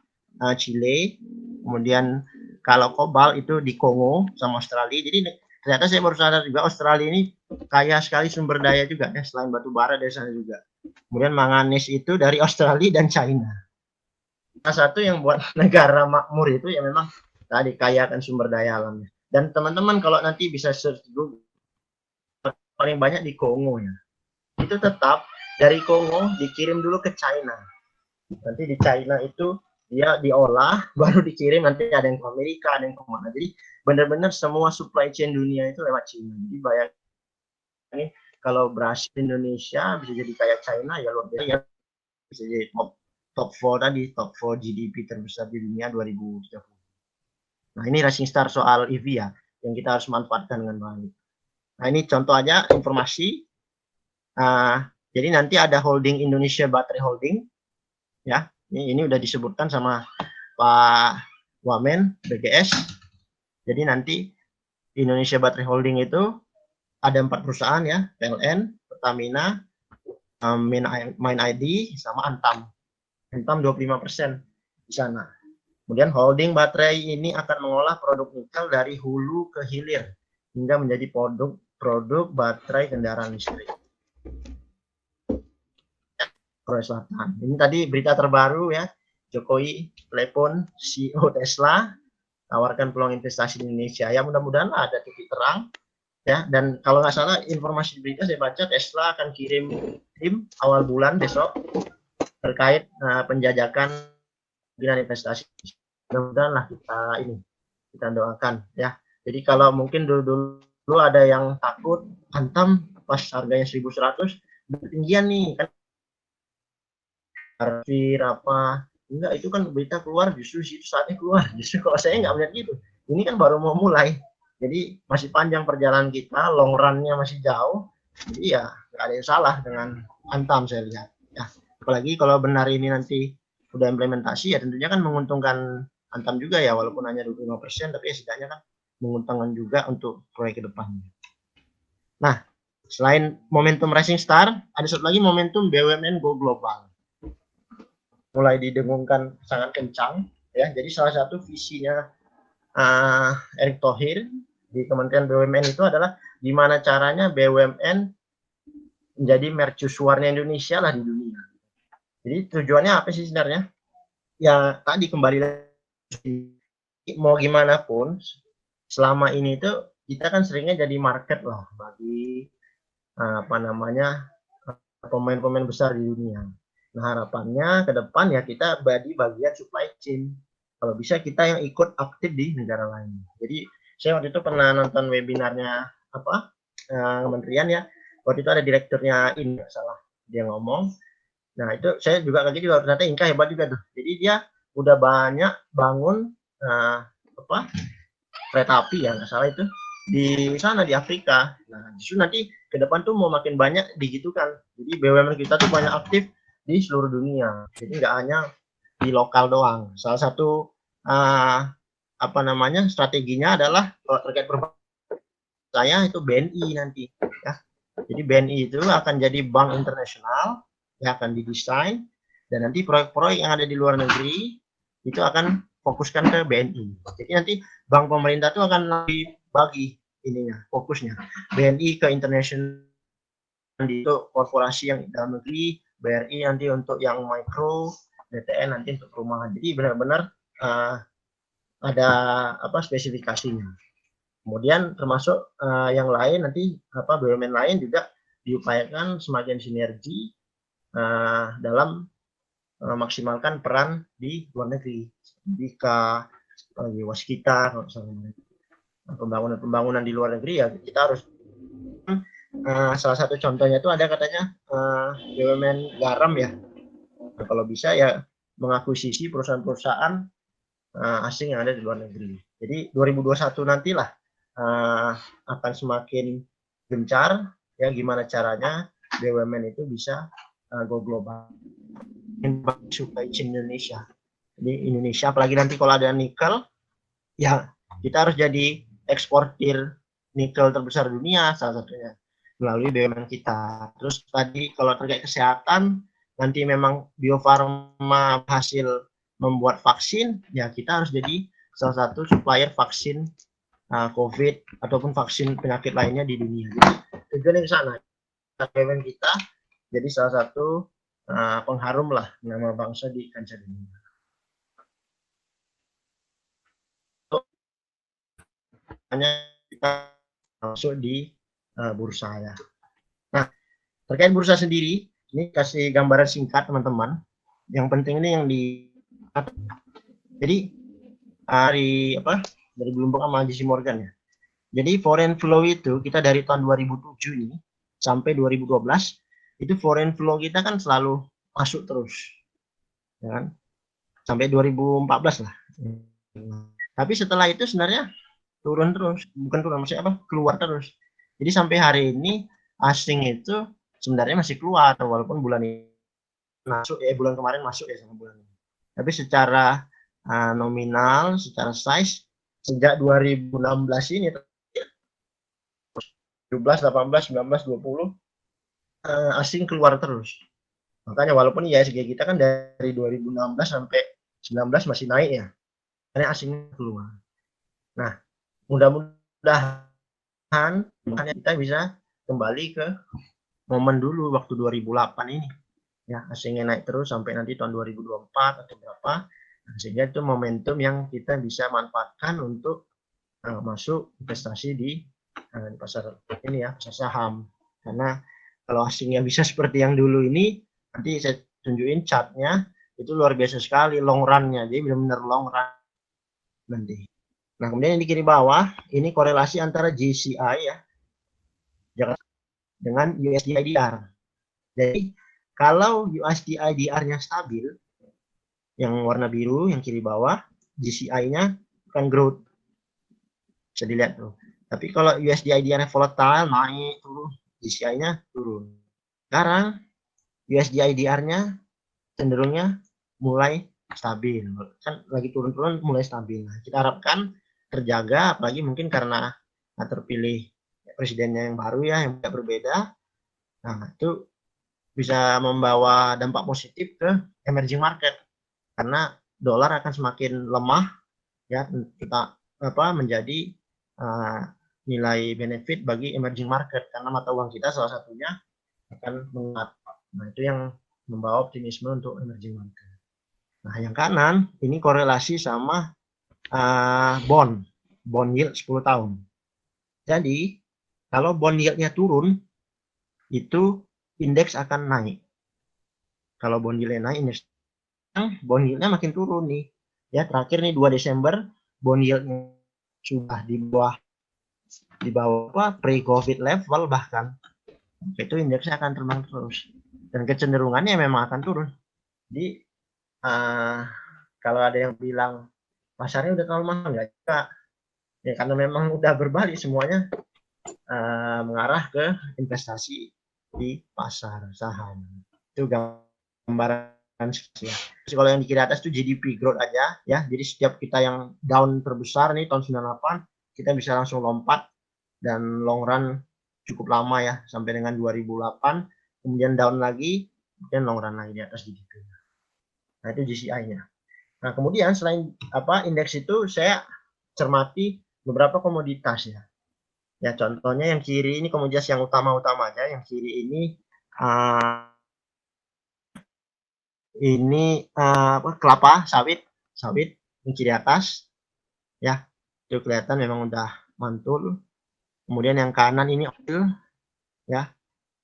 Chile. Kemudian kalau kobalt itu di Kongo sama Australia. Jadi ternyata saya baru sadar juga Australia ini kaya sekali sumber daya juga ya, selain batu bara dari sana juga. Kemudian manganis itu dari Australia dan China. Salah satu yang buat negara makmur itu ya memang tadi kaya akan sumber daya alamnya. Dan teman-teman kalau nanti bisa search Google, paling banyak di Kongo ya. Itu tetap dari Kongo dikirim dulu ke China. Nanti di China itu dia diolah, baru dikirim, nanti ada yang ke Amerika, ada yang ke mana. Jadi benar-benar semua supply chain dunia itu lewat China. Jadi bayangin kalau berhasil Indonesia bisa jadi kayak China ya luar biasa ya. Bisa jadi top 4 tadi, top 4 GDP terbesar di dunia 2030. Nah, ini Rising Star soal EV ya, yang kita harus manfaatkan dengan baik. Nah, ini contoh aja informasi. Jadi nanti ada holding Indonesia Battery Holding, ya. Ini udah disebutkan sama Pak Wamen BGS. Jadi nanti Indonesia Battery Holding itu ada 4 perusahaan ya, PLN, Pertamina, Main ID, sama Antam. Antam 25% di sana. Kemudian holding baterai ini akan mengolah produk nikel dari hulu ke hilir hingga menjadi produk baterai kendaraan listrik. Korea Selatan. Ini tadi berita terbaru ya. Jokowi telepon CEO Tesla, tawarkan peluang investasi di Indonesia. Ya mudah-mudahan ada titik terang ya. Dan kalau nggak salah informasi berita saya baca Tesla akan kirim tim awal bulan besok terkait penjajakan investasi. Mudah-mudahan lah kita doakan ya. Jadi kalau mungkin dulu ada yang takut Antam pas harganya 1.100 ketinggian nih kan apa enggak, itu kan berita keluar justru situ saatnya keluar. Justru kalau saya nggak melihat gitu, ini kan baru mau mulai, jadi masih panjang perjalanan kita, long run-nya masih jauh. Jadi ya nggak ada yang salah dengan Antam saya lihat ya. Apalagi kalau benar ini nanti udah implementasi ya tentunya kan menguntungkan Antam juga ya, walaupun hanya 25%, tapi ya setidaknya kan menguntungkan juga untuk proyek ke depannya. Nah, selain momentum Rising Star, ada satu lagi momentum BUMN Go Global. Mulai didengungkan sangat kencang ya. Jadi salah satu visinya Erick Thohir di Kementerian BUMN itu adalah gimana caranya BUMN menjadi mercusuarnya Indonesia lah di dunia. Jadi tujuannya apa sih sebenarnya? Ya tadi kembali lagi, mau gimana pun selama ini itu kita kan seringnya jadi market lah bagi pemain-pemain besar di dunia. Nah harapannya ke depan ya kita bagi bagian supply chain. Kalau bisa kita yang ikut aktif di negara lain. Jadi saya waktu itu pernah nonton webinarnya kementerian ya. Waktu itu ada direkturnya ini nggak salah dia ngomong. Nah itu saya juga kaget juga, ternyata Inka hebat juga tuh. Jadi dia udah banyak bangun kereta api ya nggak salah itu di sana di Afrika. Nah justru nanti ke depan tuh mau makin banyak digitukan. Jadi BUMN kita tuh banyak aktif di seluruh dunia. Jadi nggak hanya di lokal doang. Salah satu strateginya adalah kalau terkait saya itu BNI nanti ya. Jadi BNI itu akan jadi bank internasional yang akan didesain, dan nanti proyek-proyek yang ada di luar negeri itu akan fokuskan ke BNI. Jadi nanti bank pemerintah itu akan lebih bagi ininya, fokusnya. BNI ke international untuk korporasi yang dalam negeri, BRI nanti untuk yang mikro, DTN nanti untuk perumahan. Jadi benar-benar ada apa spesifikasinya. Kemudian termasuk yang lain nanti apa BUMN lain juga diupayakan semakin sinergi dalam memaksimalkan peran di luar negeri. Jika waskita, pembangunan di luar negeri ya kita harus salah satu contohnya itu ada katanya BUMN garam ya. Nah, kalau bisa ya mengakuisisi perusahaan-perusahaan asing yang ada di luar negeri. Jadi 2021 nantilah akan semakin gencar ya gimana caranya BUMN itu bisa go global. Supply chain Indonesia. Jadi Indonesia apalagi nanti kalau ada nikel ya kita harus jadi eksportir nikel terbesar dunia salah satunya melalui BUMN kita. Terus tadi kalau terkait kesehatan nanti memang Bio Farma hasil membuat vaksin ya kita harus jadi salah satu supplier vaksin COVID ataupun vaksin penyakit lainnya di dunia. Jadi tujuannya ke sana. BUMN kita jadi salah satu pengharum lah nama bangsa di kancah dunia. Hanya kita masuk di bursa ya. Nah, terkait bursa sendiri, ini kasih gambaran singkat teman-teman. Yang penting ini yang di jadi dari Bloomberg sama JP Morgan ya. Jadi foreign flow itu kita dari tahun 2007 ini sampai 2012 itu foreign flow kita kan selalu masuk terus. Ya kan? Sampai 2014 lah. Tapi setelah itu sebenarnya turun terus, bukan turun maksudnya apa? Keluar terus. Jadi sampai hari ini asing itu sebenarnya masih keluar walaupun bulan ini masuk ya bulan kemarin masuk ya sama bulan ini. Tapi secara nominal, secara size sejak 2016 ini 17, 18, 19, 20 asing keluar terus. Makanya walaupun ISG kita kan dari 2016 sampai 19 masih naik ya. Karena asing keluar. Nah, mudah-mudahan makanya kita bisa kembali ke momen dulu waktu 2008 ini. Ya, asingnya naik terus sampai nanti tahun 2024 atau berapa. Sehingga itu momentum yang kita bisa manfaatkan untuk masuk investasi di pasar ini ya, pasar saham. Karena kalau asingnya bisa seperti yang dulu ini, nanti saya tunjukin chartnya, itu luar biasa sekali long run-nya. Jadi benar-benar long run nanti. Nah, kemudian yang di kiri bawah, ini korelasi antara JCI ya, dengan USD IDR. Jadi, kalau USD IDR-nya stabil, yang warna biru, yang kiri bawah, GCI-nya bukan growth. Bisa dilihat tuh. Tapi kalau USD IDR-nya volatile, naik, turun, GCI-nya turun. Sekarang, USD IDR-nya cenderungnya mulai stabil. Kan lagi turun-turun mulai stabil. Nah, kita harapkan terjaga, apalagi mungkin karena terpilih presidennya yang baru ya, yang berbeda. Nah, itu bisa membawa dampak positif ke emerging market. Karena dolar akan semakin lemah ya kita menjadi nilai benefit bagi emerging market karena mata uang kita salah satunya akan menguat. Nah, itu yang membawa optimisme untuk emerging market. Nah, yang kanan ini korelasi sama bond yield 10 tahun. Jadi, kalau bond yield-nya turun itu indeks akan naik. Kalau bond yield-nya naik, indeks bond yield-nya makin turun nih. Ya, terakhir nih 2 Desember bond yield-nya sudah di bawah pre-COVID level bahkan. Itu indeksnya akan terbang terus. Dan kecenderungannya memang akan turun. Jadi kalau ada yang bilang pasarnya udah terlalu mahal enggak? Ya karena memang udah berbalik semuanya mengarah ke investasi di pasar saham. Itu gambaran ya. Kalau yang di kiri atas itu GDP growth aja ya. Jadi setiap kita yang down terbesar nih tahun 98 kita bisa langsung lompat dan long run cukup lama ya sampai dengan 2008 kemudian down lagi kemudian long run lagi di atas GDP. Nah itu GCI-nya. Nah, kemudian selain indeks itu saya cermati beberapa komoditas ya. Ya, contohnya yang kiri ini komoditas yang utama-utama aja. Yang kiri ini kelapa sawit yang kiri atas ya. Itu kelihatan memang udah mantul. Kemudian yang kanan ini oil ya.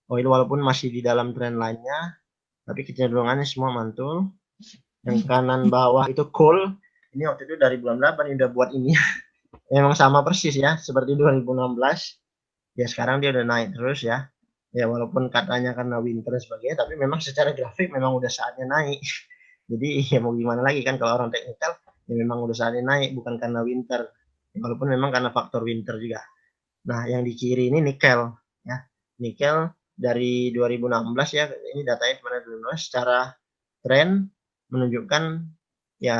Oil walaupun masih di dalam tren lainnya, tapi kecenderungannya semua mantul. Yang kanan bawah itu coal. Ini waktu itu dari bulan 8 udah buat ini. Memang sama persis ya, seperti 2016. Ya sekarang dia udah naik terus ya. Ya walaupun katanya karena winter dan sebagainya, tapi memang secara grafik memang udah saatnya naik. Jadi ya mau gimana lagi kan kalau orang teknikal, ya memang udah saatnya naik bukan karena winter. Walaupun memang karena faktor winter juga. Nah, yang di kiri ini nikel ya. Nikel dari 2016 ya, ini datanya kemana dulu secara tren menunjukkan ya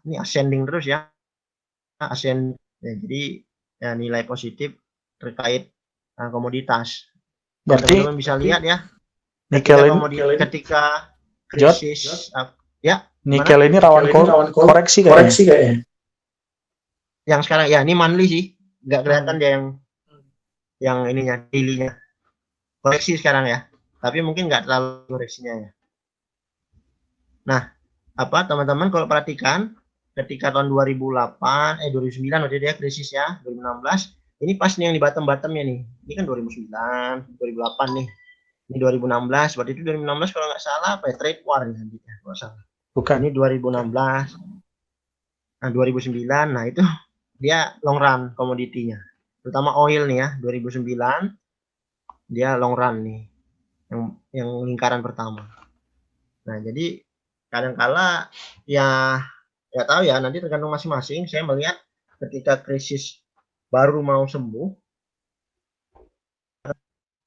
ini ascending terus ya. Ascend ya, jadi ya, nilai positif terkait komoditas. Berarti Teman-teman bisa lihat ya, nikel ini, ketika Jod, krisis ya nikel gimana? ini rawan koreksi kayaknya. Yang sekarang ya ini monthly sih, nggak kelihatan dia yang ininya daily-nya. Koreksi sekarang ya, tapi mungkin nggak terlalu koreksinya ya. Nah, teman-teman kalau perhatikan ketika tahun 2009 waktu dia krisis ya, 2016, ini pas nih yang di bottom-bottomnya nih. Ini kan 2009, 2008 nih. Ini 2016, waktu itu 2016 kalau nggak salah apa ya, trade war nih kalau salah. Bukan. Ini 2016. Nah, 2009, nah itu dia long run komoditinya. Terutama oil nih ya, 2009 dia long run nih. Yang lingkaran pertama. Nah, jadi kadangkala ya tahu ya, nanti tergantung masing-masing. Saya melihat ketika krisis baru mau sembuh,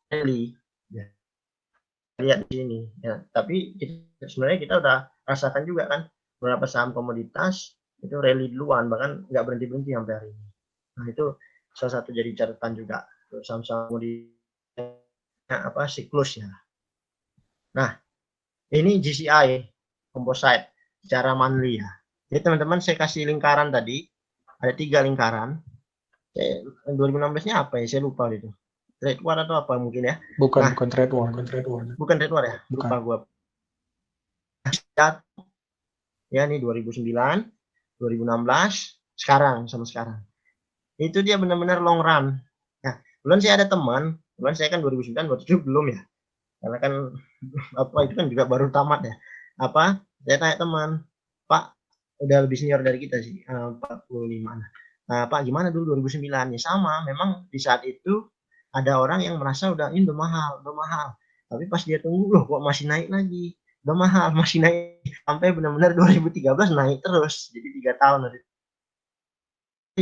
ya, lihat di sini ya. Tapi sebenarnya kita udah rasakan juga kan beberapa saham komoditas itu rally duluan, bahkan nggak berhenti sampai hari ini. Nah, itu salah satu jadi catatan juga saham-saham komoditas siklus ya. Nah, ini GCI composite secara monthly ya. Jadi teman-teman saya kasih lingkaran tadi, ada 3 lingkaran. 2016-nya apa ya? Saya lupa itu. Trade war atau apa mungkin ya? Bukan trade war. Bukan trade war ya? Bukan. Lupa gua. Ya ini 2009, 2016, sekarang sama sekarang. Itu dia benar-benar long run. Nah, kebetulan saya ada teman, kebetulan saya kan 2009 waktu itu belum ya. Karena kan itu kan juga baru tamat ya. Saya tanya teman, Pak, udah lebih senior dari kita sih, 45. Pak gimana dulu 2009? Ya sama, memang di saat itu ada orang yang merasa udah ini udah mahal. Tapi pas dia tunggu, loh kok masih naik lagi. Udah mahal, masih naik sampai benar-benar 2013 naik terus. Jadi 3 tahun dari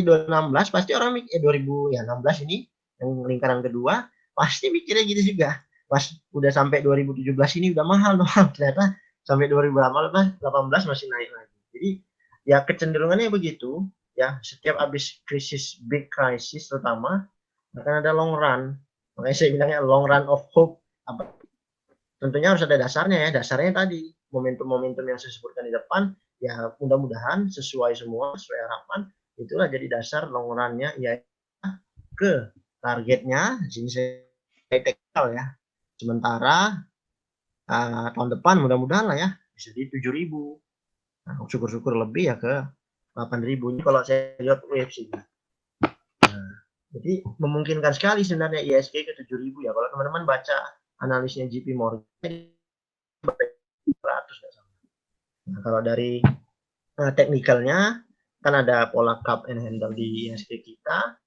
2016 pasti orang mikir 2016 ini yang lingkaran kedua pasti mikirnya gitu juga. Pas udah sampai 2017 ini udah mahal doang, ternyata sampai 2018 masih naik lagi. Jadi ya kecenderungannya begitu ya, setiap habis krisis, big crisis terutama akan ada long run. Makanya saya bilangnya long run of hope. Tentunya harus ada dasarnya ya. Dasarnya tadi momentum-momentum yang saya sebutkan di depan ya, mudah-mudahan sesuai semua, sesuai harapan. Itulah jadi dasar long run-nya ya ke targetnya. Sini saya teknikal ya. Sementara tahun depan mudah-mudahan lah ya bisa di 7.000. Nah, syukur-syukur lebih ya ke 8.000. Ini kalau saya lihat wave sih. Nah, jadi memungkinkan sekali sebenarnya ISG ke 7.000 ya. Kalau teman-teman baca analisnya JP Morgan 100 nggak salah. Nah, kalau dari teknikalnya kan ada pola cup and handle di ISG kita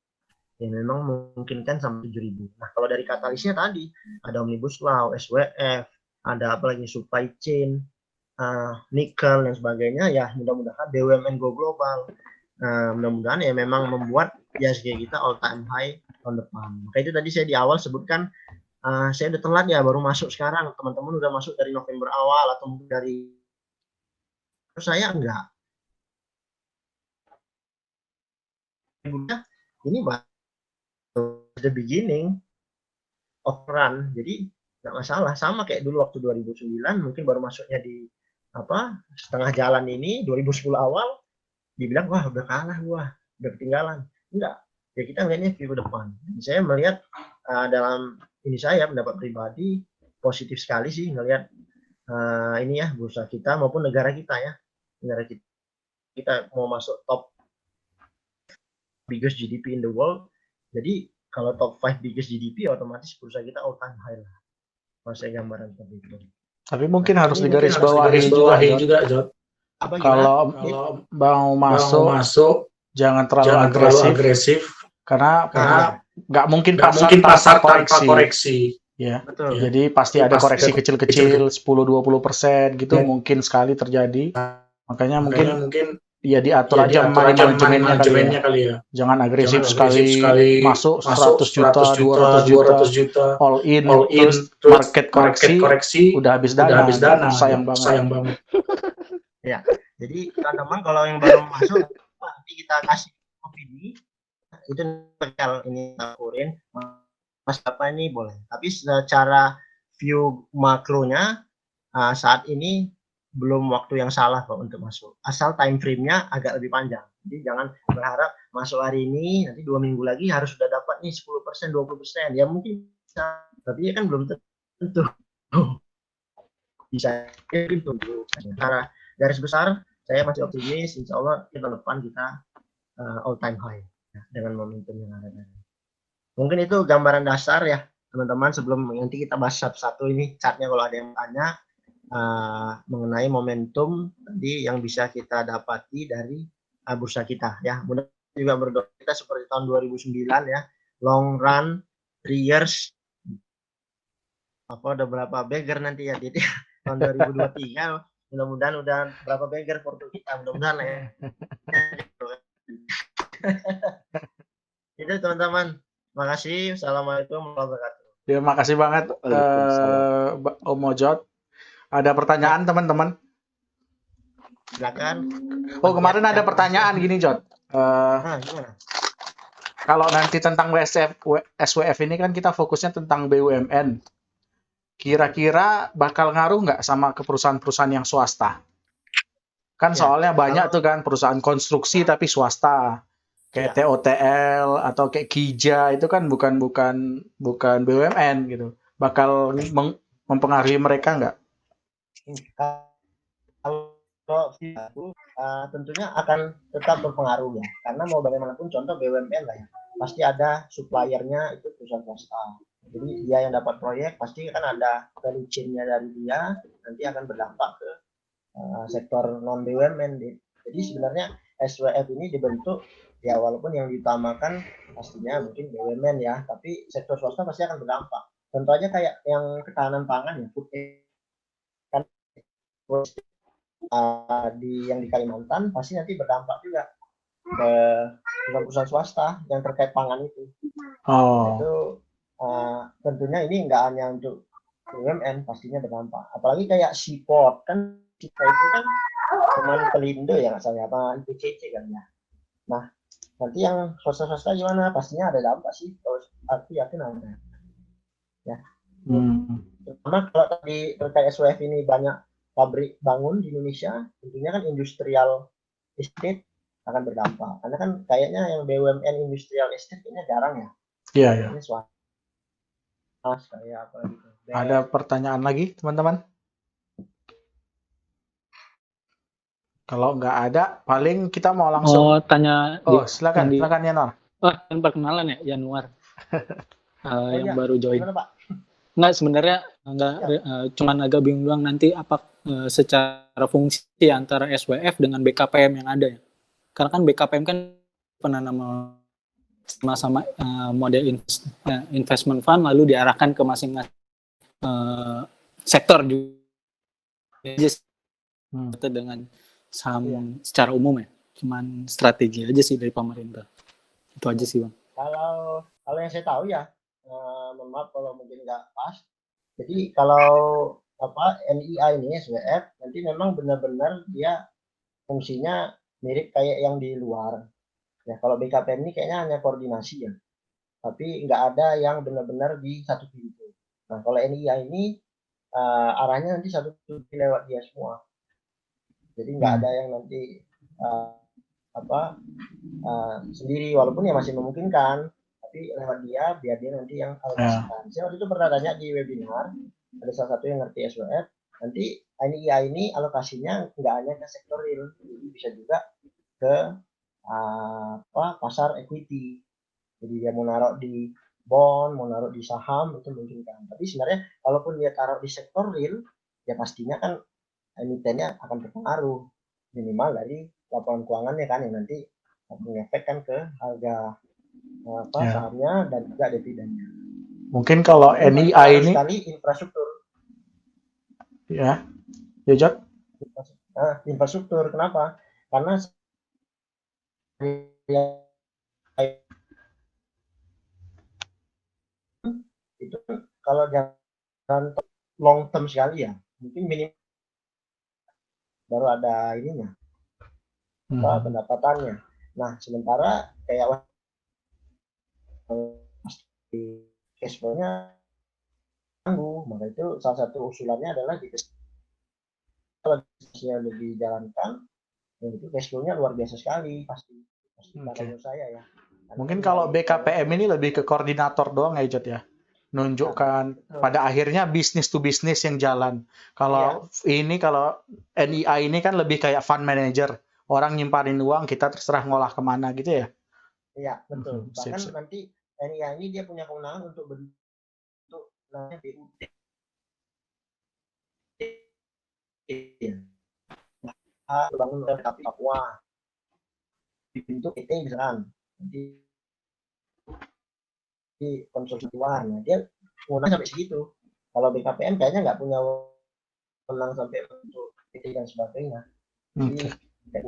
yang memang memungkinkan sampai 7.000. Nah, kalau dari katalisnya tadi ada Omnibus Law, SWF, ada apa lagi supply chain, nikel dan sebagainya ya, mudah-mudahan BUMN go global. Mudah-mudahan ya memang membuat ISG kita all time high tahun depan. Maka itu tadi saya di awal sebutkan saya udah telat ya, baru masuk sekarang. Teman-teman udah masuk dari November awal atau mungkin dari saya enggak. Ini baru the beginning of run. Jadi nggak masalah. Sama kayak dulu waktu 2009 mungkin baru masuknya di setengah jalan ini 2010 awal dibilang wah udah kalah gua, udah ketinggalan. Enggak. Ya kita melihatnya view ke depan. Saya melihat dalam ini saya pendapat pribadi positif sekali sih ngelihat ini ya bursa kita maupun negara kita ya. Negara kita mau masuk top biggest GDP in the world. Jadi kalau top 5 biggest GDP otomatis bursa kita all time high lah. Kalau saya gambaran seperti itu. Tapi mungkin harus digarisbawahi juga, Jod. Kalau mau masuk jangan terlalu agresif karena nggak mungkin pasar tanpa koreksi. Ya. Betul. Jadi pasti ada koreksi kecil-kecil 10-20% gitu mungkin sekali terjadi. Makanya mungkin ya diatur aja manajemennya kali ya. Jangan agresif sekali masuk 100 juta, 200 juta all in terus market koreksi udah habis dana. Sayang banget. Ya. Jadi teman-teman kalau yang baru masuk nanti kita kasih opini itu bakal ini takurin mas apa ini boleh. Tapi secara view makronya saat ini belum waktu yang salah kok untuk masuk. Asal time frame-nya agak lebih panjang. Jadi jangan berharap masuk hari ini nanti 2 minggu lagi harus sudah dapat nih 10%, 20%. Ya mungkin bisa, tapi ya kan belum tentu. Bisa itu secara garis besar saya masih optimis, insya Allah tahun depan kita all time high ya, dengan momentum yang ada. Mungkin itu gambaran dasar ya teman-teman sebelum nanti kita bahas satu-satu ini chartnya kalau ada yang tanya mengenai momentum tadi yang bisa kita dapati dari bursa kita ya. Mudah juga berdoa kita seperti tahun 2009 ya, long run 3 years udah berapa beggar nanti ya jadi tahun 2023 mudah-mudahan udah berapa beggar porto kita mudah-mudahan ya. Itu teman-teman, makasih. Assalamualaikum warahmatullahi wabarakatuh. Ya makasih banget Om Mojot. Ada pertanyaan teman-teman? Silakan. Oh kemarin ada pertanyaan gini Jot. Gimana? Kalau nanti tentang SWF ini kan kita fokusnya tentang BUMN. Kira-kira bakal ngaruh nggak sama ke perusahaan-perusahaan yang swasta? Kan soalnya banyak tuh kan perusahaan konstruksi tapi swasta. Kayak TOTL atau kayak Kija itu kan bukan BUMN gitu. Bakal mempengaruhi mereka nggak? Kalau tentunya akan tetap berpengaruh ya. Karena mau bagaimanapun contoh BUMN lah ya. Pasti ada suppliernya itu perusahaan swasta. Jadi dia yang dapat proyek pasti kan ada value chain-nya dari dia nanti akan berdampak ke sektor non BUMN. Jadi sebenarnya SWF ini dibentuk ya walaupun yang diutamakan pastinya mungkin BUMN ya, tapi sektor swasta pasti akan berdampak. Contohnya kayak yang ketahanan pangan ya, food kan yang di Kalimantan pasti nanti berdampak juga ke perusahaan swasta yang terkait pangan itu. Itu tentunya ini enggak hanya untuk BUMN pastinya berdampak. Apalagi kayak seaport kan kita itu kan cuman Pelindo ya nggak salah apa IPCC kan ya. Nah nanti yang swasta gimana pastinya ada dampak sih kalau arti yakin ada ya. Karena kalau tadi terkait SWF ini banyak pabrik bangun di Indonesia tentunya kan industrial estate akan berdampak karena kan kayaknya yang BUMN industrial estate ini jarang ya. Iya. Ini swasta kayak apa gitu. Ada pertanyaan lagi teman-teman? Kalau nggak ada, paling kita mau langsung. Tanya. Silakan Yanwar. Kan perkenalan ya Yanwar. Yang baru join. Nggak sebenarnya nggak cuman agak bingung doang nanti apa secara fungsi antara SWF dengan BKPM yang ada ya. Karena kan BKPM kan penanaman sama-sama model investment fund lalu diarahkan ke masing-masing sektor juga dengan saham secara umum ya, cuman strategi aja sih dari pemerintah itu aja sih Bang. Kalau yang saya tahu ya, mohon maaf kalau mungkin nggak pas. Jadi kalau NIA ini SWF nanti memang benar-benar dia fungsinya mirip kayak yang di luar. Ya kalau BKPM ini kayaknya hanya koordinasi ya, tapi nggak ada yang benar-benar di satu pintu. Nah kalau NIA ini arahnya nanti satu pintu lewat dia semua. Jadi nggak ada yang nanti sendiri, walaupun ya masih memungkinkan, tapi lewat dia biar dia nanti yang alokasikan. Saya waktu itu pernah tanya di webinar, ada salah satu yang ngerti SWF, nanti NIA ini alokasinya nggak hanya ke sektor real, jadi bisa juga ke pasar equity. Jadi dia mau naruh di bond, mau naruh di saham, itu memungkinkan. Tapi sebenarnya kalaupun dia taruh di sektor real, ya pastinya kan emitennya akan terpengaruh, minimal dari laporan keuangannya kan, yang nanti mengefek kan ke harga sahamnya dan juga dividennya. Mungkin kalau NIA ini sekali infrastruktur. Ya, Jod. Infrastruktur kenapa? Karena itu kalau jangan long term sekali ya, mungkin minimal baru ada ininya pendapatannya. Nah, sementara kayak cash flow-nya tangguh, maka itu salah satu usulannya adalah kalau bisnisnya lebih dijalankan, itu cash flow-nya luar biasa sekali pasti menurut saya ya. Mungkin kalau BKPM ini lebih ke koordinator doang ya, Jod ya. Nunjukkan pada akhirnya bisnis to bisnis yang jalan. Kalau kalau NIA ini kan lebih kayak fund manager. Orang nyimpanin uang, kita terserah ngolah kemana gitu ya. Iya, betul. Bahkan nanti NIA ini dia punya kewenangan untuk bentuk namanya BUT. Bangun kereta api Papua dibentuk PT misalkan, nanti di konsorsium luar, nah dia kewenangan sampai segitu. Kalau BKPM kayaknya nggak punya kewenangan sampai untuk PT dan sebagainya. Jadi kayak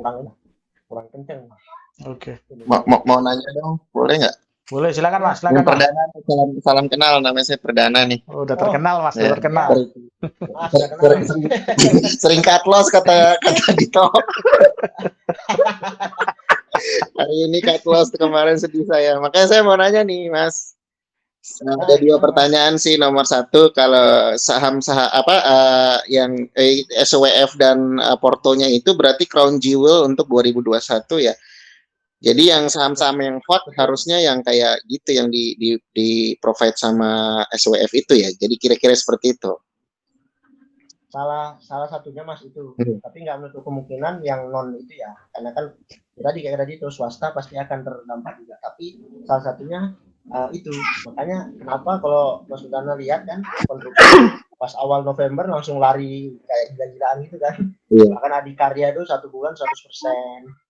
kurang kenceng. Oke. Mau nanya dong, boleh nggak? Boleh, silakan Mas. Silakan Mas. Perdana, salam kenal, namanya saya Perdana nih. Oh, udah terkenal Mas, udah terkenal. Sering cut loss kata Dito. Hari ini cut loss, kemarin sedih saya. Makanya saya mau nanya nih, Mas. Ada dua pertanyaan sih. Nomor satu, kalau saham yang SWF dan portonya itu berarti crown jewel untuk 2021 ya. Jadi yang saham-saham yang hot harusnya yang kayak gitu, yang di provide sama SWF itu ya. Jadi kira-kira seperti itu. Salah satunya Mas itu. Tapi nggak menutup kemungkinan yang non itu ya. Karena kan tadi kayak tadi itu swasta pasti akan terdampak juga. Tapi salah satunya itu. Makanya kenapa kalau Mas Udana lihat kan konstruksi pas awal November langsung lari kayak gila-gilaan gitu kan. Bahkan Adikarya itu 1 bulan 100%.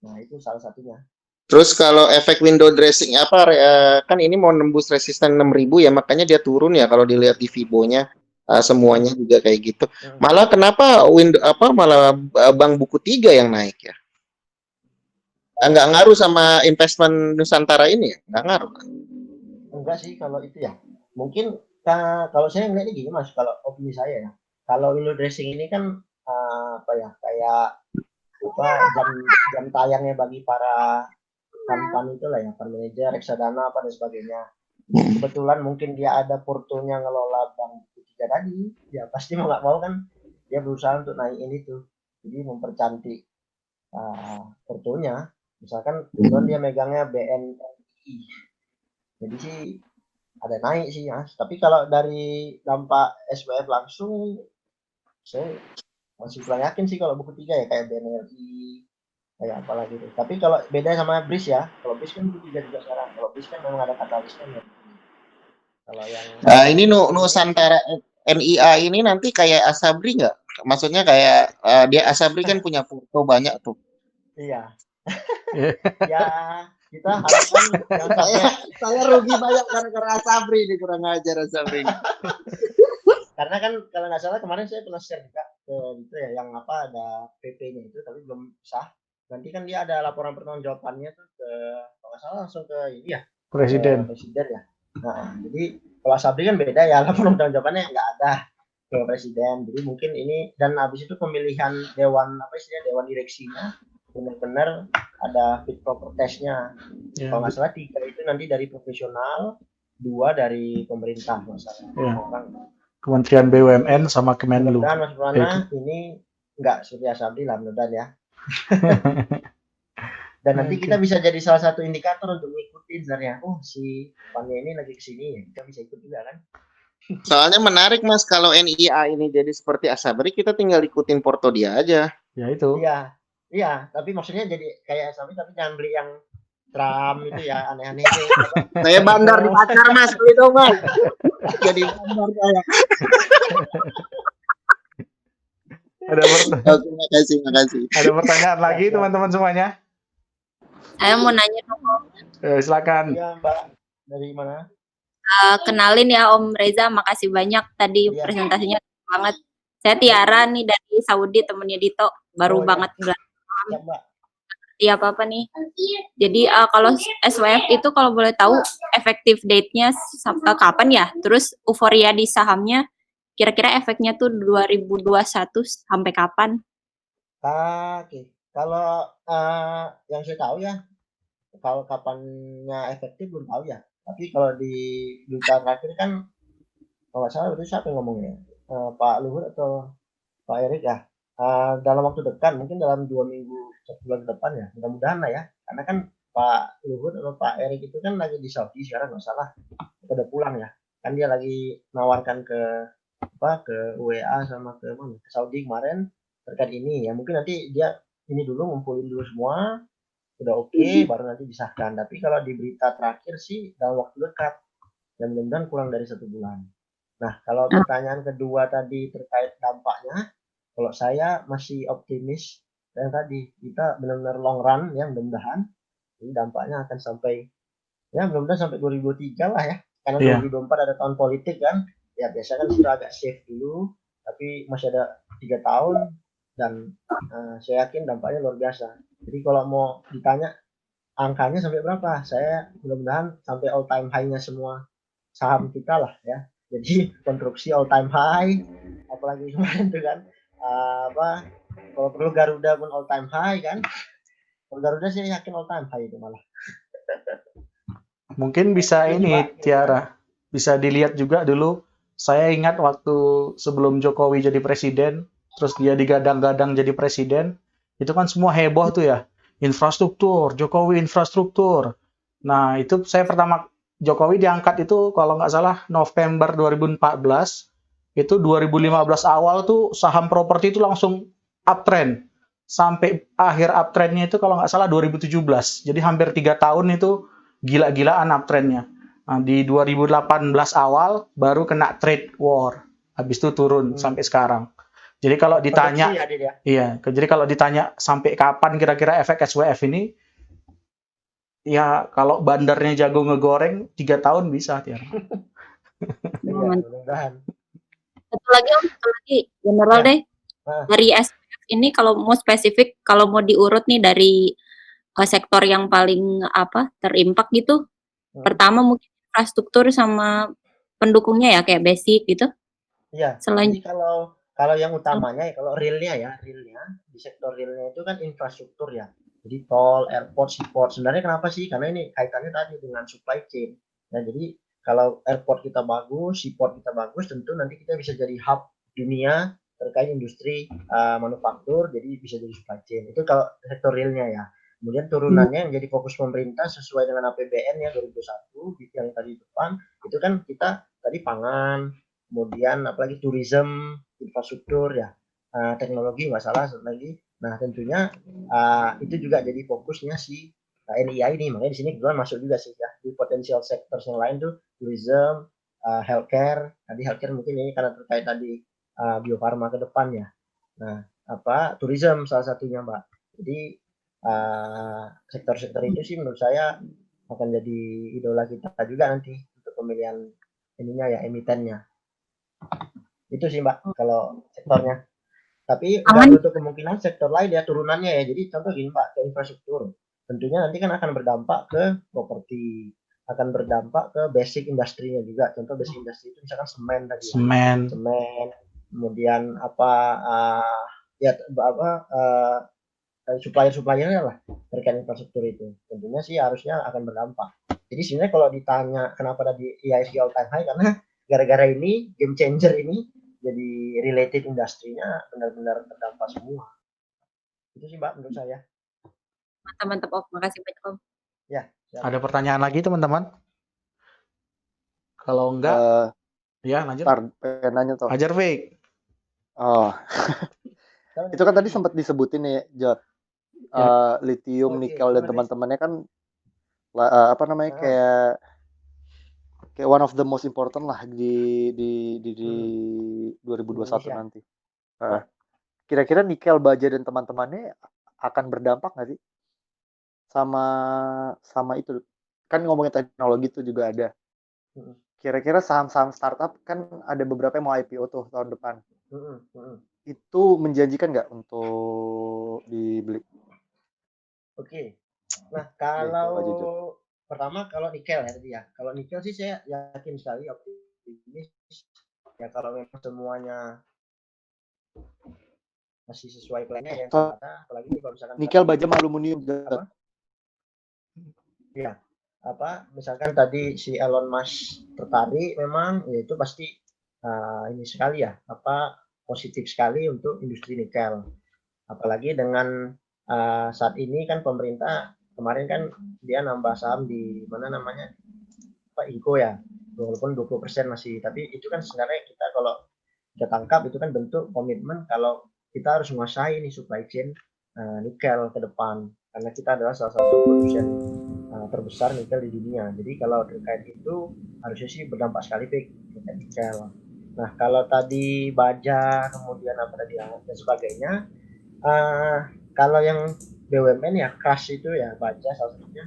Nah, itu salah satunya. Terus kalau efek window dressing kan ini mau nembus resisten 6.000 ya, makanya dia turun ya kalau dilihat di Fibo-nya. Semuanya juga kayak gitu. Malah kenapa malah Bank Buku 3 yang naik ya? Nggak ngaruh sama investment Nusantara ini ya? Nggak ngaruh. Enggak sih kalau itu ya. Mungkin kalau saya ngeliatnya gini Mas, kalau opini saya ya. Kalau window dressing ini kan kayak jam tayangnya bagi para fund itu lah ya, fund manager, reksadana apa dan sebagainya. Kebetulan mungkin dia ada portonya ngelola Bank Buku 3 tadi, ya pasti mau nggak mau kan dia berusaha untuk naikin itu, jadi mempercantik portonya. Misalkan kebetulan dia megangnya BNI, jadi sih ada naik sih Mas. Tapi kalau dari dampak SWF langsung saya masih kurang yakin sih kalau Buku 3 ya, kayak BNRI kayak apa lagi tuh. Tapi kalau beda sama BRIS ya, kalau BRIS kan Buku 3 juga sekarang, kalau BRIS kan memang ada katalisnya ya. Kalau yang ini Nusantara NIA ini nanti kayak Asabri nggak? Maksudnya kayak dia Asabri kan punya foto banyak tuh. Iya. Ya kita harapkan saya rugi banyak gara-gara Asabri ini, kurang ajar Asabri. Karena kan kalau nggak salah kemarin saya pernah share juga ke itu ya, yang ada PP-nya itu tapi belum sah. Nanti kan dia ada laporan pertanggungjawabannya tuh ke, kalau nggak salah langsung ke ini ya, presiden ya. Nah, jadi kalau Asabri kan beda ya, laporan pertanggungjawabannya nggak ada ke presiden. Jadi mungkin ini, dan habis itu pemilihan dewan dewan direksinya benar-benar ada fit proper test-nya. Kalau nggak salah 3 itu nanti dari profesional, 2 dari pemerintah masalah. Kementerian BUMN sama Kemenlu. Dan Mas Prana ini nggak seperti Asabri lah mudah-mudahan ya. Dan nanti kita bisa jadi salah satu indikator untuk ngikutin sebenarnya. Oh, si Fani ini lagi kesini ya, kita bisa ikut juga kan. Soalnya menarik Mas, kalau NIA ini jadi seperti Asabri, kita tinggal ikutin porto dia aja. Ya itu. Iya, tapi maksudnya jadi kayak Asabri tapi jangan beli yang Trump itu ya, aneh-aneh itu. Saya bandar di pacar Mas, beli dong Mas. Jadi bandar saya. Oke, makasih. Ada pertanyaan lagi teman-teman semuanya? Saya mau nanya dong, Om. Silakan. Iya, Mbak. Dari mana? Kenalin ya Om Reza, makasih banyak tadi presentasinya banget. Saya Tiara nih dari Saudi, temennya Dito, baru banget belajar. Iya apa-apa nih. Jadi kalau SWF itu kalau boleh tahu efektif date-nya kapan ya? Terus euforia di sahamnya kira-kira efeknya tuh 2021 sampai kapan? Oke. Kalau yang saya tahu ya, kalau kapannya efektif belum tahu ya. Tapi kalau di berita terakhir kan, kalau nggak salah itu siapa yang ngomongnya? Pak Luhut atau Pak Erik ya? Dalam waktu dekat, mungkin dalam 2 minggu, 1 bulan ke depan ya, mudah-mudahan lah ya. Karena kan Pak Luhut atau Pak Erik itu kan lagi di Saudi sekarang nggak salah, udah pulang ya. Kan dia lagi nawarkan ke WA sama ke Saudi kemarin terkait ini ya. Mungkin nanti dia ini dulu ngumpulin dulu semua, udah oke, baru nanti disahkan. Tapi kalau di berita terakhir sih dalam waktu dekat, dan mudah-mudahan kurang dari 1 bulan. Nah, kalau pertanyaan kedua tadi terkait dampaknya, kalau saya masih optimis dan tadi kita benar-benar long run ya, mudah-mudahan ini dampaknya akan sampai ya mudah-mudahan sampai 2023 lah ya, karena 2024 ada tahun politik kan ya, biasa kan sudah agak safe dulu, tapi masih ada 3 tahun dan saya yakin dampaknya luar biasa. Jadi kalau mau ditanya angkanya sampai berapa, saya mudah-mudahan sampai all time high-nya semua saham kita lah ya. Jadi konstruksi all time high, apalagi kemarin tuh kan kalau perlu Garuda pun all time high kan. Kalau Garuda sih yakin all time high itu malah. Mungkin bisa ini Tiara, bisa dilihat juga dulu. Saya ingat waktu sebelum Jokowi jadi presiden, terus dia digadang-gadang jadi presiden, itu kan semua heboh tuh ya. Infrastruktur, Jokowi infrastruktur. Nah, itu saya pertama Jokowi diangkat itu kalau nggak salah November 2014, itu 2015 awal tuh saham properti itu langsung uptrend. Sampai akhir uptrendnya itu kalau nggak salah 2017. Jadi hampir 3 tahun itu gila-gilaan uptrendnya. Nah, di 2018 awal baru kena trade war. Habis itu turun sampai sekarang. Jadi kalau ditanya, jadi kalau ditanya sampai kapan kira-kira efek SWF ini, ya kalau bandarnya jago ngegoreng 3 tahun bisa Tiara. Satu lagi general deh. Dari SWF ini kalau mau spesifik, kalau mau diurut nih dari sektor yang paling terimpak gitu. Pertama mungkin infrastruktur sama pendukungnya ya kayak basic gitu. Iya. Jadi kalau yang utamanya ya kalau realnya di sektor realnya itu kan infrastruktur ya. Jadi tol, airport, seaport. Sebenarnya kenapa sih? Karena ini kaitannya tadi dengan supply chain. Nah, jadi kalau airport kita bagus, seaport kita bagus, tentu nanti kita bisa jadi hub dunia terkait industri manufaktur, jadi bisa jadi supply chain. Itu kalau sektor realnya ya. Kemudian turunannya yang jadi fokus pemerintah sesuai dengan APBN ya 2021 yang tadi depan, itu kan kita tadi pangan, kemudian apalagi tourism, infrastruktur ya, teknologi nggak salah lagi. Nah tentunya itu juga jadi fokusnya si NIA ini, makanya di sini kebetulan masuk juga sih ya di potensial sektor yang lain tuh tourism, healthcare. Tadi healthcare mungkin ini karena terkait tadi biofarma ke depannya. Nah tourism salah satunya Mbak. Jadi sektor-sektor itu sih menurut saya akan jadi idola kita juga nanti untuk pemilihan ininya ya, emitennya. Itu sih Mbak kalau sektornya. Tapi nggak menutup kemungkinan sektor lain ya turunannya ya. Jadi contoh gini Mbak, ke infrastruktur. Tentunya nanti kan akan berdampak ke properti, akan berdampak ke basic industrinya juga. Contoh basic industri itu misalkan semen tadi. Semen. Kemudian supplier-suppliernya lah terkait infrastruktur itu. Tentunya sih harusnya akan berdampak. Jadi sebenarnya kalau ditanya kenapa tadi IISG all time high, karena gara-gara ini game changer ini jadi related industrinya benar-benar terdampak semua. Itu sih Mbak menurut saya. Mantap Om, makasih banyak Om. Ya. Ada pertanyaan lagi teman-teman? Kalau enggak, ya lanjut. Pengen nanya tuh. Ajar Fik. Oh, itu kan tadi sempat disebutin ya, Jod. Lithium, nikel dan teman-temannya kan apa namanya kayak one of the most important lah di 2021 nanti. Kira-kira nikel, baja dan teman-temannya akan berdampak nggak sih sama itu? Kan ngomongin teknologi itu juga ada. Kira-kira saham-saham startup kan ada beberapa yang mau IPO tuh tahun depan. Itu menjanjikan nggak untuk dibeli? Oke. Nah, kalau pertama kalau nikel ya tadi ya. Kalau nikel sih saya yakin sekali optimis ya kalau memang semuanya masih sesuai plannya yang kata, apalagi kalau misalkan nikel, baja, aluminium. Ya. Misalkan tadi si Elon Musk tertarik memang ya itu pasti ini sekali ya positif sekali untuk industri nikel, apalagi dengan saat ini kan pemerintah kemarin kan dia nambah saham di mana namanya Inco ya, walaupun 20% masih, tapi itu kan sebenarnya kita kalau kita tangkap itu kan bentuk komitmen kalau kita harus menguasai ini supply chain nikel ke depan, karena kita adalah salah satu produsen terbesar nikel di dunia. Jadi kalau terkait itu harusnya sih berdampak sekali terkait nikel. Nah kalau tadi baja kemudian apa tadi dan sebagainya, kalau yang BUMN ya crush itu ya baja salah satunya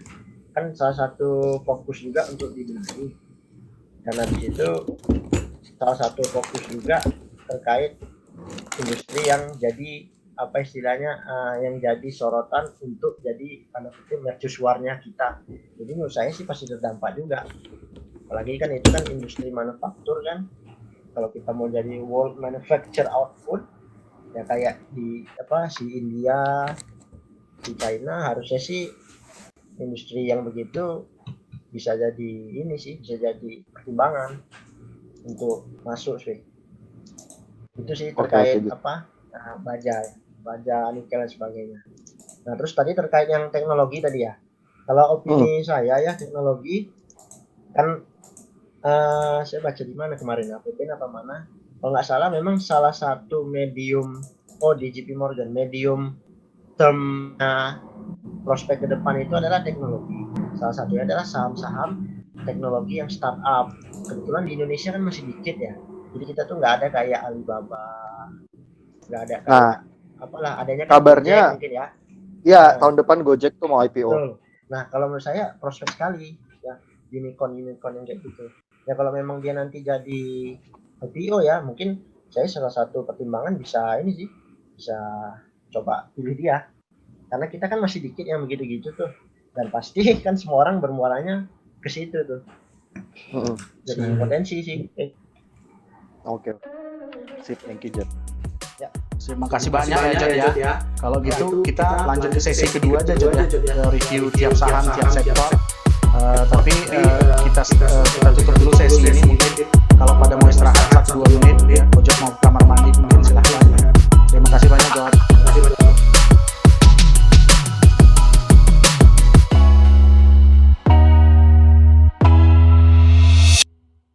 kan salah satu fokus juga untuk dibenahi, karena di situ salah satu fokus juga terkait industri yang jadi apa istilahnya yang jadi sorotan untuk jadi mercusuarnya kita. Jadi menurut saya sih pasti terdampak juga, apalagi kan itu kan industri manufaktur kan, kalau kita mau jadi world manufacture output ya kayak di si India, di China, harusnya sih industri yang begitu bisa jadi ini sih, bisa jadi pertimbangan untuk masuk sih. Itu sih terkait baja, nikel dan sebagainya. Nah terus tadi terkait yang teknologi tadi ya, kalau opini saya ya teknologi kan saya baca di mana kemarin APPN apa mana, kalau nggak salah memang salah satu medium di JP Morgan medium term prospek ke depan itu adalah teknologi. Salah satunya adalah saham-saham teknologi yang startup. Kebetulan di Indonesia kan masih dikit ya, jadi kita tuh nggak ada kayak Alibaba, nggak ada kayak adanya kabarnya mungkin ya. Ya, tahun depan Gojek tuh mau IPO. Betul. Nah, kalau menurut saya prospek sekali ya unicorn yang kayak gitu. Ya kalau memang dia nanti jadi IPO ya, mungkin saya salah satu pertimbangan bisa coba pilih dia. Karena kita kan masih dikit yang begitu-gitu tuh. Dan pasti kan semua orang bermuaranya ke situ tuh. Jadi potensi sih. Oke. Sip, thank you, Jod. Terima kasih banyak ya Jod ya. Kalau gitu kita lanjut ke sesi kedua aja Jod ya. Review tiap saham, tiap sektor. Tapi kita tutup dulu sesi ini, mungkin kalau pada mau istirahat 1-2 menit ya, Ojek mau ke kamar mandi